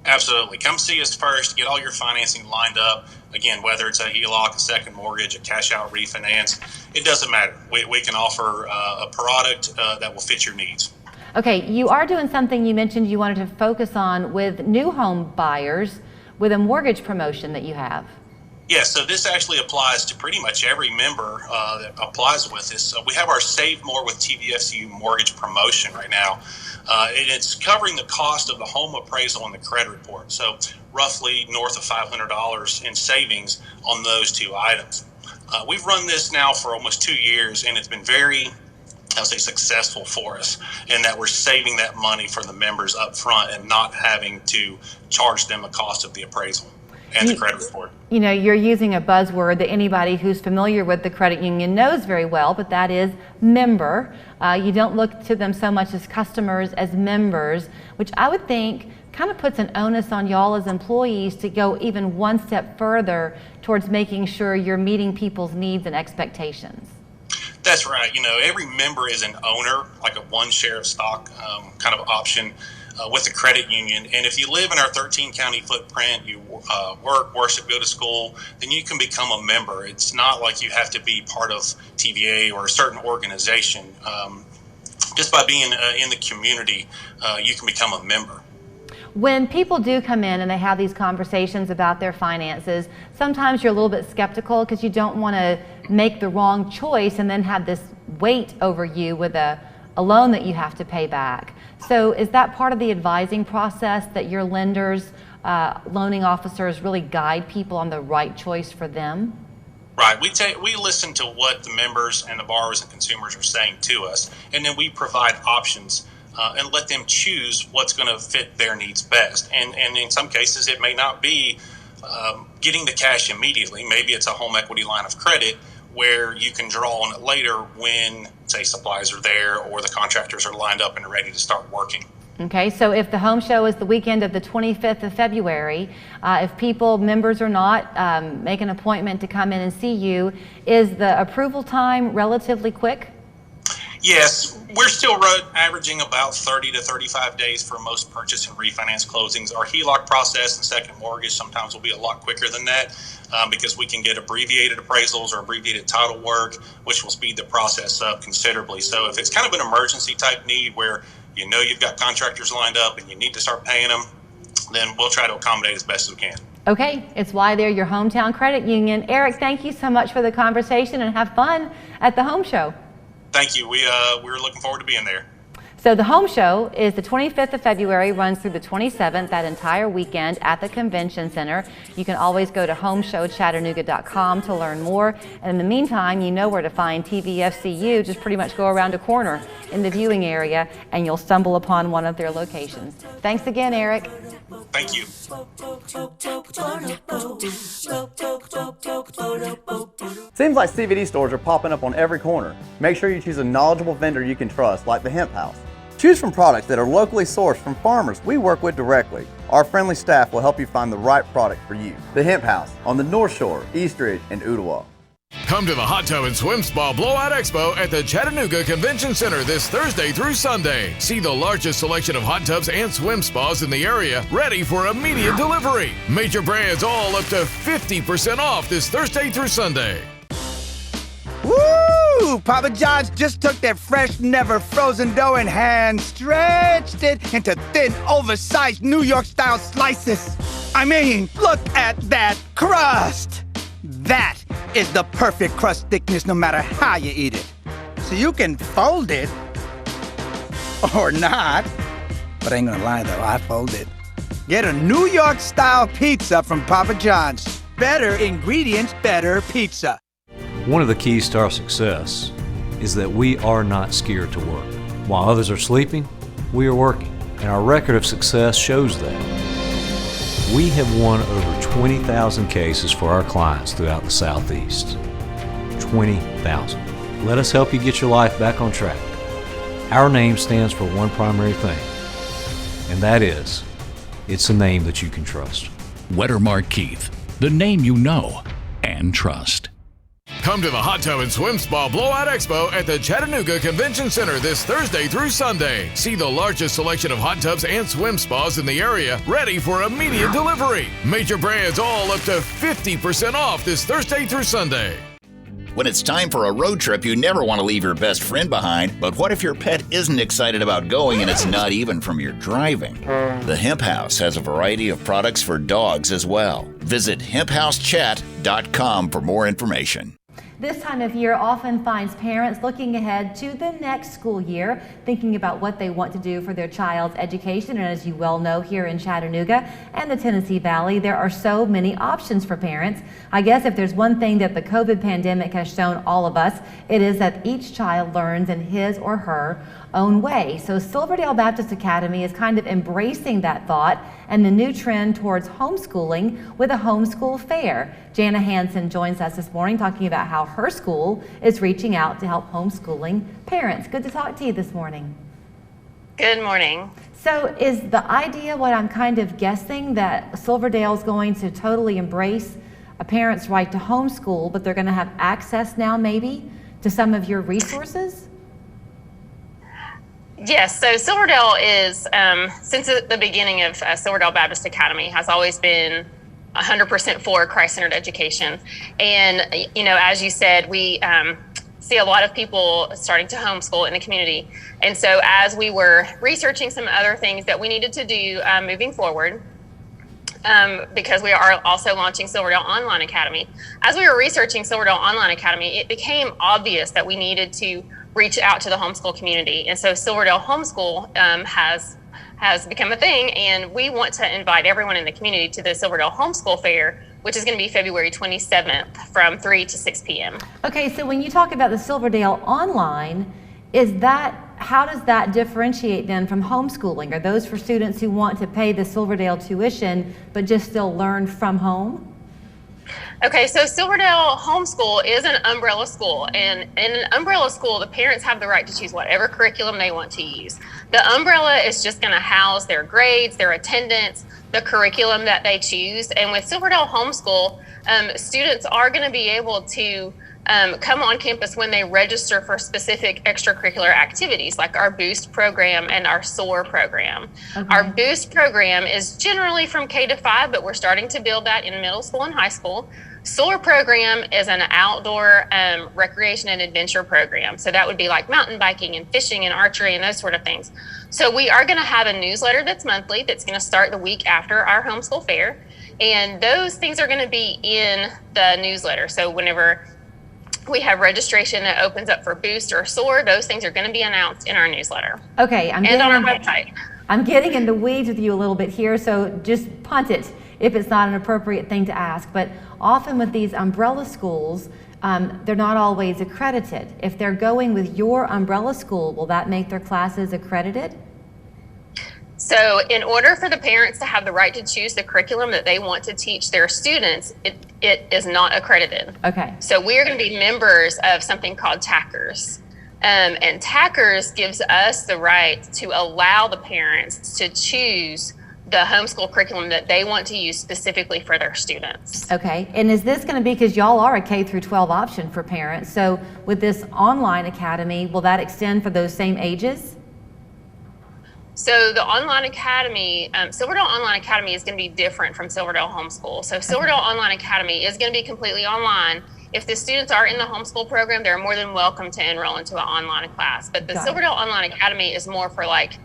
Absolutely. Come see us first, get all your financing lined up. Again, whether it's a HELOC, a second mortgage, a cash out refinance, it doesn't matter. We can offer a product that will fit your needs. Okay, you are doing something you mentioned you wanted to focus on with new home buyers with a mortgage promotion that you have. Yeah, so this actually applies to pretty much every member that applies with this. We have our Save More with TVFCU mortgage promotion right now. And it's covering the cost of the home appraisal and the credit report. So roughly north of $500 in savings on those two items. We've run this now for almost 2 years, and it's been very, I would say, successful for us in that we're saving that money for the members up front and not having to charge them a cost of the appraisal and the credit report. You know, you're using a buzzword that anybody who's familiar with the credit union knows very well, but that is member. You don't look to them so much as customers as members, which I would think kind of puts an onus on y'all as employees to go even one step further towards making sure you're meeting people's needs and expectations. That's right. You know, every member is an owner, like a one share of stock kind of option with the credit union. And if you live in our 13 county footprint, you work, worship, go to school, then you can become a member. It's not like you have to be part of TVA or a certain organization. Just by being in the community, you can become a member. When people do come in and they have these conversations about their finances, sometimes you're a little bit skeptical because you don't want to make the wrong choice and then have this weight over you with a loan that you have to pay back. So is that part of the advising process, that your lenders, loaning officers really guide people on the right choice for them? Right. We listen to what the members and the borrowers and consumers are saying to us, and then we provide options and let them choose what's going to fit their needs best. And in some cases, it may not be getting the cash immediately. Maybe it's a home equity line of credit where you can draw on it later when, say, supplies are there or the contractors are lined up and ready to start working. Okay, so if the home show is the weekend of the 25th of February, if people, members or not, make an appointment to come in and see you, is the approval time relatively quick? Yes, we're still averaging about 30 to 35 days for most purchase and refinance closings. Our HELOC process and second mortgage sometimes will be a lot quicker than that because we can get abbreviated appraisals or abbreviated title work, which will speed the process up considerably. So if it's kind of an emergency type need where you know you've got contractors lined up and you need to start paying them, then we'll try to accommodate as best as we can. Okay, it's why they're your hometown credit union. Eric, thank you so much for the conversation and have fun at the home show. Thank you. We're looking forward to being there. So the home show is the 25th of February, runs through the 27th, that entire weekend at the Convention Center. You can always go to homeshowchattanooga.com to learn more. And in the meantime, you know where to find TVFCU. Just pretty much go around a corner in the viewing area and you'll stumble upon one of their locations. Thanks again, Eric. Thank you. Seems like CBD stores are popping up on every corner. Make sure you choose a knowledgeable vendor you can trust, like the Hemp House. Choose from products that are locally sourced from farmers we work with directly. Our friendly staff will help you find the right product for you. The Hemp House on the North Shore, Eastridge, and Ooltewah. Come to the Hot Tub and Swim Spa Blowout Expo at the Chattanooga Convention Center this Thursday through Sunday. See the largest selection of hot tubs and swim spas in the area, ready for immediate delivery. Major brands all up to 50% off this Thursday through Sunday. Woo! Papa John's just took their fresh, never frozen dough and hand stretched it into thin, oversized New York-style slices. I mean, look at that crust! That is the perfect crust thickness no matter how you eat it. So you can fold it, or not. But I ain't gonna lie though, I fold it. Get a New York-style pizza from Papa John's. Better ingredients, better pizza. One of the keys to our success is that we are not scared to work. While others are sleeping, we are working, and our record of success shows that. We have won over 20,000 cases for our clients throughout the Southeast. 20,000. Let us help you get your life back on track. Our name stands for one primary thing, and that is, it's a name that you can trust. Wettermark Keith, the name you know and trust. Come to the Hot Tub and Swim Spa Blowout Expo at the Chattanooga Convention Center this Thursday through Sunday. See the largest selection of hot tubs and swim spas in the area, ready for immediate delivery. Major brands all up to 50% off this Thursday through Sunday. When it's time for a road trip, you never want to leave your best friend behind. But what if your pet isn't excited about going and it's not even from your driving? The Hemp House has a variety of products for dogs as well. Visit hemphousechat.com for more information. This time of year often finds parents looking ahead to the next school year, thinking about what they want to do for their child's education. And as you well know, here in Chattanooga and the Tennessee Valley, there are so many options for parents. I guess if there's one thing that the COVID pandemic has shown all of us, it is that each child learns in his or her own way. So Silverdale Baptist Academy is kind of embracing that thought and the new trend towards homeschooling with a homeschool fair. Jana Hansen joins us this morning talking about how her school is reaching out to help homeschooling parents. Good to talk to you this morning. Good morning. So is the idea, what I'm kind of guessing, that Silverdale is going to totally embrace a parent's right to homeschool, but they're going to have access now maybe to some of your resources? Yes, so Silverdale is, since the beginning of Silverdale Baptist Academy, has always been 100% for Christ-centered education. And, you know, as you said, we see a lot of people starting to homeschool in the community. And so as we were researching some other things that we needed to do moving forward, because we are also launching Silverdale Online Academy, as we were researching Silverdale Online Academy, it became obvious that we needed to reach out to the homeschool community. And so Silverdale Homeschool has become a thing, and we want to invite everyone in the community to the Silverdale Homeschool Fair, which is going to be February 27th from 3 to 6 p.m. Okay, so when you talk about the Silverdale Online, how does that differentiate then from homeschooling? Are those for students who want to pay the Silverdale tuition but just still learn from home? Okay, so Silverdale Homeschool is an umbrella school, and in an umbrella school, the parents have the right to choose whatever curriculum they want to use. The umbrella is just going to house their grades, their attendance, the curriculum that they choose. And with Silverdale Homeschool, students are going to be able to come on campus when they register for specific extracurricular activities like our Boost program and our SOAR program. Our Boost program is generally from K to 5, but we're starting to build that in middle school and high school. SOAR program is an outdoor recreation and adventure program. So that would be like mountain biking and fishing and archery and those sort of things. So we are going to have a newsletter that's monthly that's going to start the week after our homeschool fair. And those things are going to be in the newsletter. So whenever we have registration that opens up for Boost or SOAR, those things are going to be announced in our newsletter. Okay, and on our website. I'm getting in the weeds with you a little bit here, so just punt it if it's not an appropriate thing to ask. But often with these umbrella schools, they're not always accredited. If they're going with your umbrella school, will that make their classes accredited? So in order for the parents to have the right to choose the curriculum that they want to teach their students, it is not accredited. Okay. So we are going to be members of something called TACRS. And TACRS gives us the right to allow the parents to choose the homeschool curriculum that they want to use specifically for their students. Okay, and is this going to be, because y'all are a K through 12 option for parents, so with this online academy, will that extend for those same ages? So the online academy, Silverdale Online Academy is going to be different from Silverdale Homeschool. So Silverdale Online Academy is going to be completely online. If the students are in the homeschool program, they're more than welcome to enroll into an online class. But the Silverdale Online Academy is more for like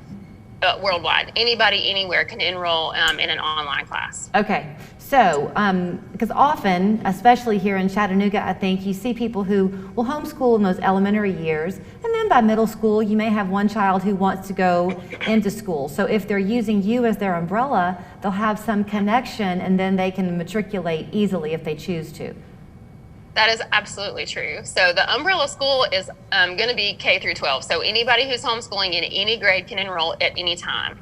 worldwide. Anybody, anywhere can enroll in an online class. Okay, so because often, especially here in Chattanooga, I think you see people who will homeschool in those elementary years, and then by middle school, you may have one child who wants to go into school. So if they're using you as their umbrella, they'll have some connection, and then they can matriculate easily if they choose to. That is absolutely true. So the umbrella school is going to be K through 12. So anybody who's homeschooling in any grade can enroll at any time.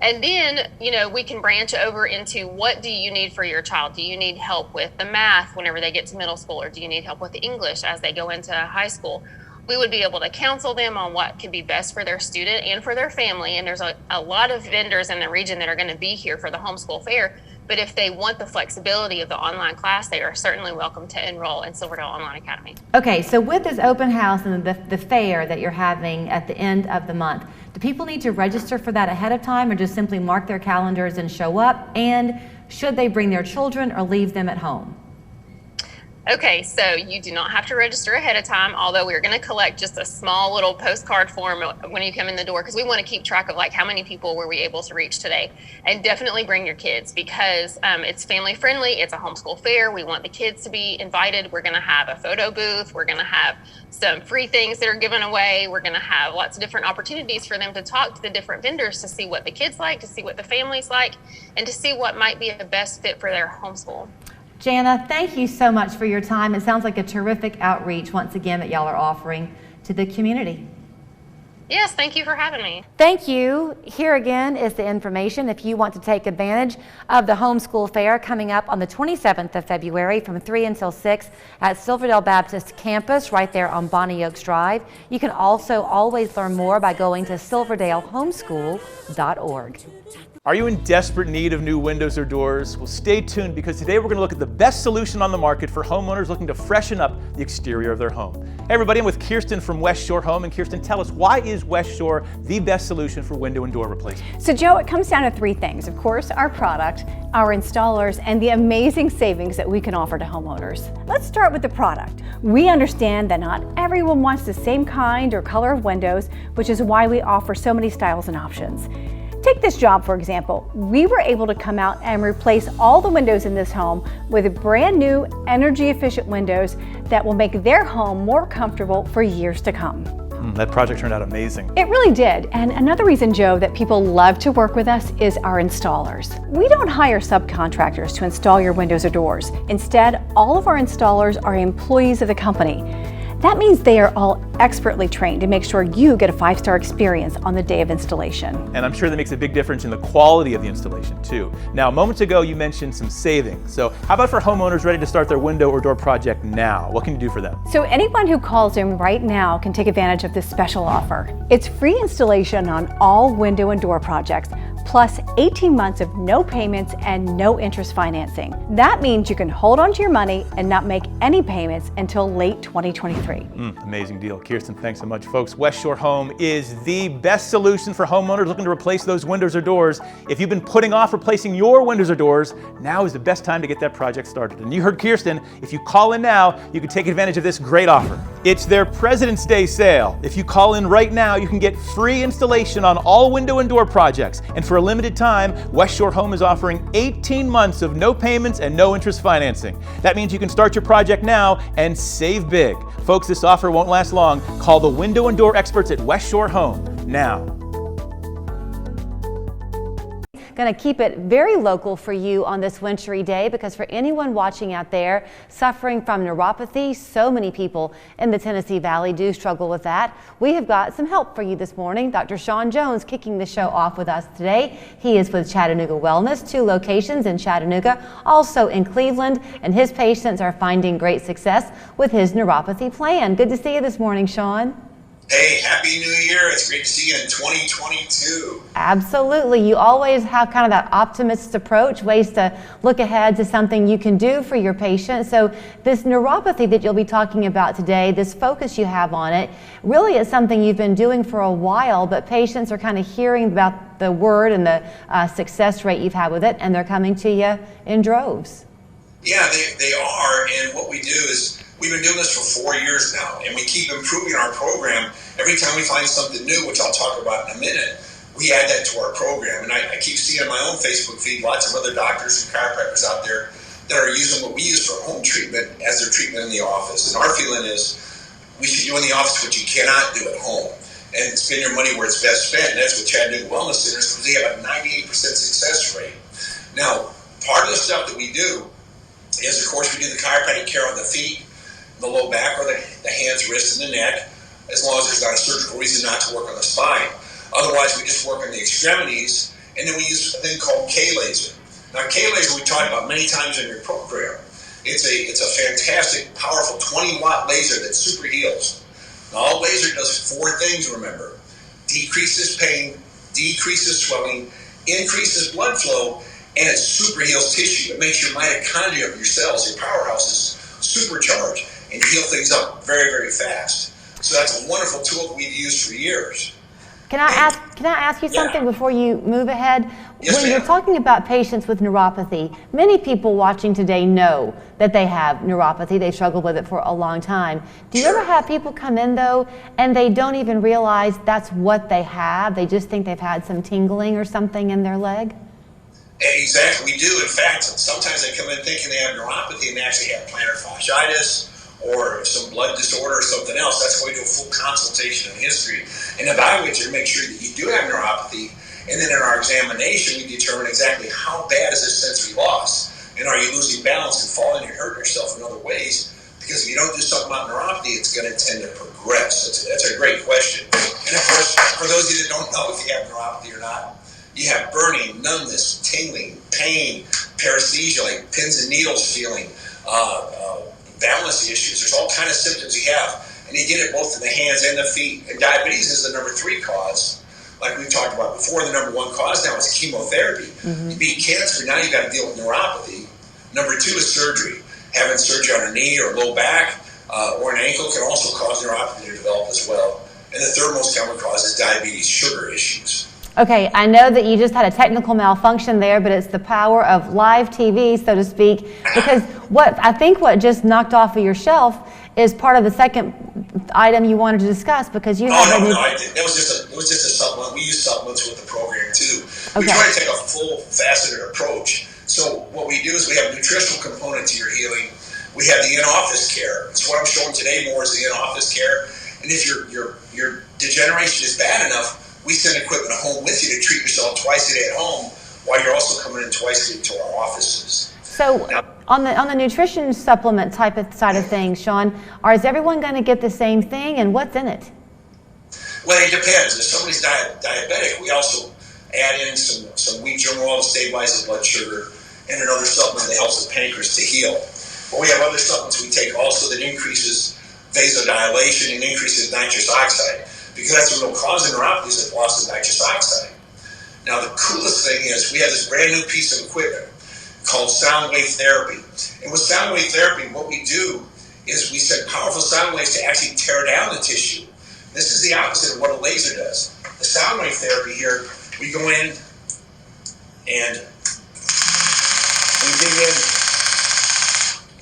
And then, you know, we can branch over into what do you need for your child? Do you need help with the math whenever they get to middle school, or do you need help with the English as they go into high school? We would be able to counsel them on what could be best for their student and for their family. And there's a lot of vendors in the region that are going to be here for the homeschool fair. But if they want the flexibility of the online class, they are certainly welcome to enroll in Silverdale Online Academy. Okay, so with this open house and the fair that you're having at the end of the month, do people need to register for that ahead of time, or just simply mark their calendars and show up? And should they bring their children or leave them at home? Okay, so you do not have to register ahead of time, although we're going to collect just a small little postcard form when you come in the door, because we want to keep track of like how many people were we able to reach today. And definitely bring your kids, because it's family friendly. It's a homeschool fair. We want the kids to be invited. We're going to have a photo booth. We're going to have some free things that are given away. We're going to have lots of different opportunities for them to talk to the different vendors to see what the kids like, to see what the families like, and to see what might be the best fit for their homeschool. Jana, thank you so much for your time. It sounds like a terrific outreach once again that y'all are offering to the community. Yes, thank you for having me. Thank you. Here again is the information if you want to take advantage of the homeschool fair coming up on the 27th of February from 3 until 6 at Silverdale Baptist campus right there on Bonnie Oaks Drive. You can also always learn more by going to silverdalehomeschool.org. Are you in desperate need of new windows or doors? Well, stay tuned, because today we're going to look at the best solution on the market for homeowners looking to freshen up the exterior of their home. Hey everybody, I'm with Kirsten from West Shore Home. And Kirsten, tell us, why is West Shore the best solution for window and door replacement? So Joe, it comes down to three things. Of course, our product, our installers, and the amazing savings that we can offer to homeowners. Let's start with the product. We understand that not everyone wants the same kind or color of windows, which is why we offer so many styles and options. Take this job, for example. We were able to come out and replace all the windows in this home with brand new energy efficient windows that will make their home more comfortable for years to come. That project turned out amazing. It really did. And another reason, Joe, that people love to work with us is our installers. We don't hire subcontractors to install your windows or doors. Instead, all of our installers are employees of the company. That means they are all expertly trained to make sure you get a 5-star experience on the day of installation. And I'm sure that makes a big difference in the quality of the installation too. Now, moments ago you mentioned some savings. So how about for homeowners ready to start their window or door project now? What can you do for them? So anyone who calls in right now can take advantage of this special offer. It's free installation on all window and door projects, plus 18 months of no payments and no interest financing. That means you can hold on to your money and not make any payments until late 2023. Amazing deal. Kirsten, thanks so much. Folks, West Shore Home is the best solution for homeowners looking to replace those windows or doors. If you've been putting off replacing your windows or doors, now is the best time to get that project started. And you heard Kirsten, if you call in now, you can take advantage of this great offer. It's their President's Day sale. If you call in right now, you can get free installation on all window and door projects. And for a limited time, West Shore Home is offering 18 months of no payments and no interest financing. That means you can start your project now and save big. Folks, this offer won't last long. Call the window and door experts at West Shore Home now. Going to keep it very local for you on this wintry day, because for anyone watching out there suffering from neuropathy, so many people in the Tennessee Valley do struggle with that. We have got some help for you this morning. Dr. Sean Jones kicking the show off with us today. He is with Chattanooga Wellness, 2 locations in Chattanooga, also in Cleveland, and his patients are finding great success with his neuropathy plan. Good to see you this morning, Sean. Hey, Happy New Year. It's great to see you in 2022. Absolutely. You always have kind of that optimist approach, ways to look ahead to something you can do for your patient. So this neuropathy that you'll be talking about today, this focus you have on it, really is something you've been doing for a while, but patients are kind of hearing about the word and the success rate you've had with it, and they're coming to you in droves. Yeah, they are. And what we do is, we've been doing this for 4 years now, and we keep improving our program. Every time we find something new, which I'll talk about in a minute, we add that to our program. And I keep seeing on my own Facebook feed lots of other doctors and chiropractors out there that are using what we use for home treatment as their treatment in the office. And our feeling is we should do in the office what you cannot do at home, and spend your money where it's best spent. And that's what Chattanooga Wellness Centers, because they have a 98% success rate. Now, part of the stuff that we do is, of course, we do the chiropractic care on the feet, the low back, or the hands, wrists, and the neck, as long as there's not a surgical reason not to work on the spine. Otherwise, we just work on the extremities, and then we use a thing called K-laser. Now, K-laser we talked about many times in your program. It's a fantastic, powerful 20-watt laser that super heals. Now, all laser does 4 things, remember. Decreases pain, decreases swelling, increases blood flow, and it super heals tissue. It makes your mitochondria of your cells, your powerhouses, supercharged and heal things up very, very fast. So that's a wonderful tool that we've used for years. Can I ask you something before you move ahead? Yes, when you're talking about patients with neuropathy, many people watching today know that they have neuropathy. They struggle with it for a long time. Do you ever have people come in though, and they don't even realize that's what they have? They just think they've had some tingling or something in their leg? Exactly, we do. In fact, sometimes they come in thinking they have neuropathy and they actually have plantar fasciitis or some blood disorder or something else. That's why we do a full consultation and history and evaluate you to make sure that you do have neuropathy. And then in our examination, we determine exactly how bad is this sensory loss. And are you losing balance and falling and hurting yourself in other ways? Because if you don't do something about neuropathy, it's going to tend to progress. That's a great question. And of course, for those of you that don't know if you have neuropathy or not, you have burning, numbness, tingling, pain, paresthesia, like pins and needles feeling, balance issues. There's all kinds of symptoms you have, and you get it both in the hands and the feet. And diabetes is the number 3 cause, like we've talked about before. The number 1 cause now is chemotherapy. You beat cancer, now you got to deal with neuropathy. Number 2 is surgery. Having surgery on a knee or low back or an ankle can also cause neuropathy to develop as well. And the 3rd most common cause is diabetes, sugar issues. Okay, I know that you just had a technical malfunction there, but it's the power of live TV, so to speak, because what just knocked off of your shelf is part of the second item you wanted to discuss, because you have it was just a supplement. We use supplements with the program too. We try to take a full faceted approach. So what we do is we have a nutritional component to your healing. We have the in-office care. So what I'm showing today more is the in-office care. And if your degeneration is bad enough, we send equipment home with you to treat yourself twice a day at home, while you're also coming in twice a week to our offices. So On the nutrition supplement side of things, Sean, is everyone going to get the same thing, and what's in it? Well, it depends. If somebody's diabetic, we also add in some wheat germ oil to stabilize the blood sugar and another supplement that helps the pancreas to heal. But we have other supplements we take also that increases vasodilation and increases nitrous oxide, because that's the real cause of neuropathy is the loss of nitrous oxide. Now, the coolest thing is we have this brand new piece of equipment called sound wave therapy. And with sound wave therapy, what we do is we send powerful sound waves to actually tear down the tissue. This is the opposite of what a laser does. The sound wave therapy here, we go in and we dig in,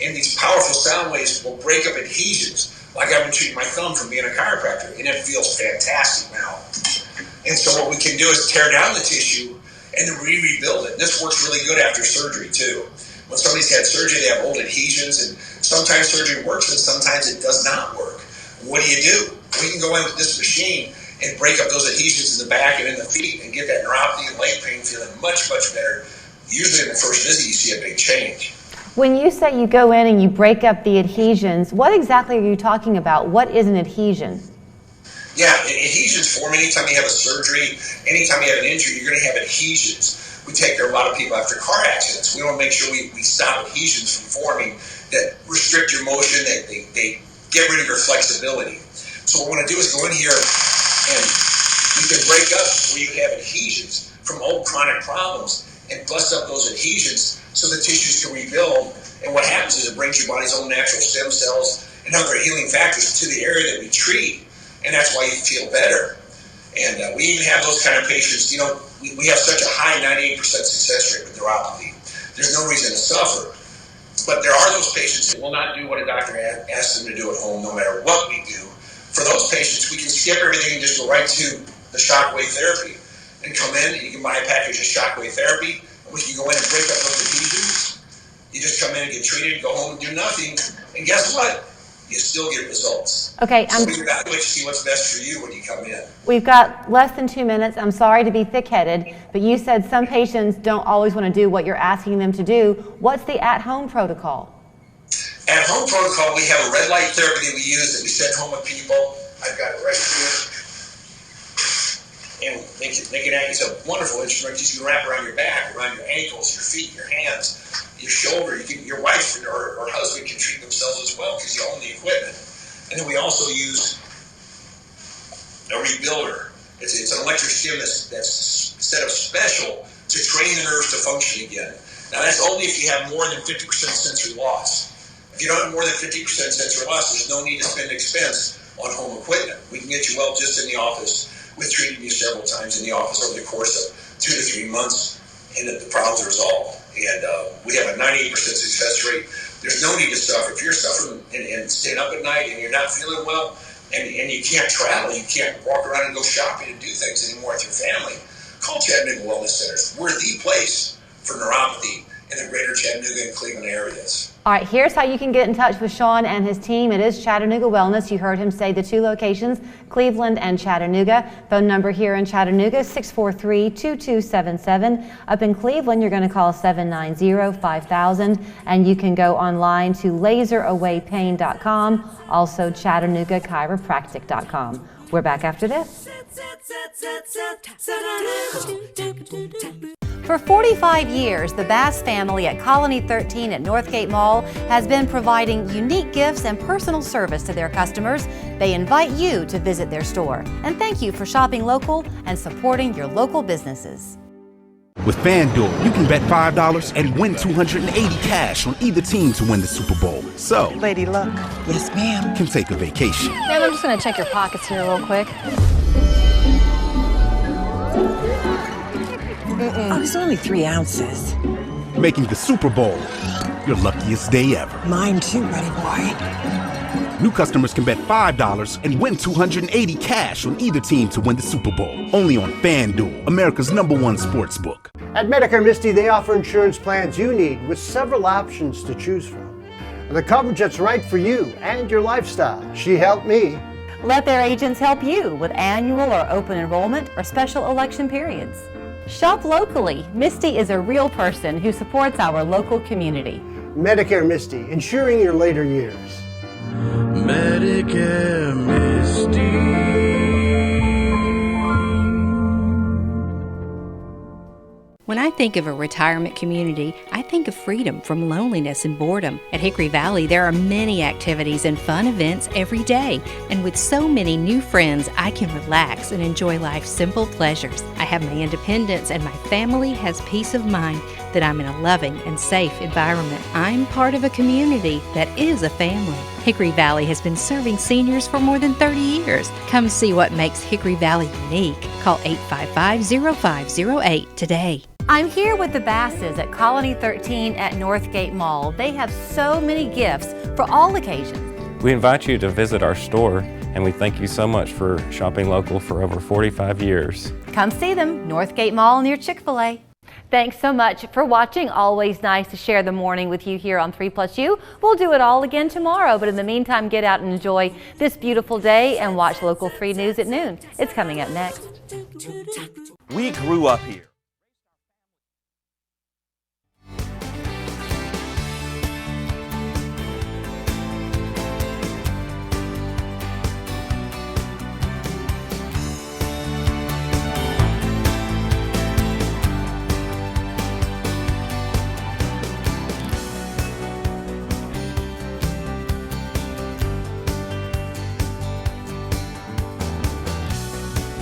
and these powerful sound waves will break up adhesions. Like I've been treating my thumb from being a chiropractor, and it feels fantastic now. And so what we can do is tear down the tissue and then rebuild it. This works really good after surgery too. When somebody's had surgery, they have old adhesions, and sometimes surgery works and sometimes it does not work. What do? We can go in with this machine and break up those adhesions in the back and in the feet and get that neuropathy and leg pain feeling much, much better. Usually in the first visit, you see a big change. When you say you go in and you break up the adhesions, what exactly are you talking about? What is an adhesion? Yeah, adhesions form anytime you have a surgery, anytime you have an injury, you're going to have adhesions. We take care of a lot of people after car accidents. We want to make sure we stop adhesions from forming that restrict your motion, they get rid of your flexibility. So what we want to do is go in here and we can break up where you have adhesions from old chronic problems and bust up those adhesions so the tissues can rebuild. And what happens is it brings your body's own natural stem cells and other healing factors to the area that we treat. And that's why you feel better. And we even have those kind of patients, you know, we have such a high 98% success rate with neuropathy. There's no reason to suffer. But there are those patients that will not do what a doctor asks them to do at home, no matter what we do. For those patients, we can skip everything and just go right to the shockwave therapy and come in. You can buy a package of shockwave therapy, and we can go in and break up those adhesions. You just come in and get treated, go home and do nothing. And guess what? You still get results. Okay, so we evaluate to see what's best for you when you come in. We've got less than 2 minutes. I'm sorry to be thick-headed, but you said some patients don't always want to do what you're asking them to do. What's the at-home protocol? At-home protocol, we have a red light therapy that we use that we send home with people. I've got it right here. And they can it's a wonderful instrument. You can wrap around your back, around your ankles, your feet, your hands, your shoulder. Your wife or husband can treat themselves as well because you own the equipment. And then we also use a rebuilder. It's an electric stim that's set up special to train the nerves to function again. Now that's only if you have more than 50% sensory loss. If you don't have more than 50% sensory loss, there's no need to spend expense on home equipment. We can get you well just in the office with treating you several times in the office over the course of 2 to 3 months, and the problems are resolved. And we have a 98% success rate. There's no need to suffer. If you're suffering and staying up at night and you're not feeling well, and you can't travel, you can't walk around and go shopping and do things anymore with your family, call Chattanooga Wellness Centers. We're the place for neuropathy in the greater Chattanooga and Cleveland areas. All right, here's how you can get in touch with Sean and his team. It is Chattanooga Wellness. You heard him say the 2 locations, Cleveland and Chattanooga. Phone number here in Chattanooga, 643-2277. Up in Cleveland, you're going to call 790-5000. And you can go online to laserawaypain.com, also ChattanoogaChiropractic.com. We're back after this. For 45 years, the Bass family at Colony 13 at Northgate Mall has been providing unique gifts and personal service to their customers. They invite you to visit their store. And thank you for shopping local and supporting your local businesses. With FanDuel, you can bet $5 and win $280 cash on either team to win the Super Bowl. So, Lady Luck. Yes, ma'am. Can take a vacation. Ma'am, I'm just going to check your pockets here real quick. Oh, it's only 3 ounces. Making the Super Bowl your luckiest day ever. Mine too, buddy boy. New customers can bet $5 and win $280 cash on either team to win the Super Bowl. Only on FanDuel, America's #1 sports book. At Medicare Misty, they offer insurance plans you need with several options to choose from. The coverage that's right for you and your lifestyle. She helped me. Let their agents help you with annual or open enrollment or special election periods. Shop locally. Misty is a real person who supports our local community. Medicare Misty, insuring your later years. Medicare Misty. When I think of a retirement community, I think of freedom from loneliness and boredom. At Hickory Valley, there are many activities and fun events every day. And with so many new friends, I can relax and enjoy life's simple pleasures. I have my independence and my family has peace of mind that I'm in a loving and safe environment. I'm part of a community that is a family. Hickory Valley has been serving seniors for more than 30 years. Come see what makes Hickory Valley unique. Call 855-0508 today. I'm here with the Basses at Colony 13 at Northgate Mall. They have so many gifts for all occasions. We invite you to visit our store, and we thank you so much for shopping local for over 45 years. Come see them, Northgate Mall near Chick-fil-A. Thanks so much for watching. Always nice to share the morning with you here on 3+U. We'll do it all again tomorrow, but in the meantime, get out and enjoy this beautiful day and watch Local 3 News at noon. It's coming up next. We grew up here.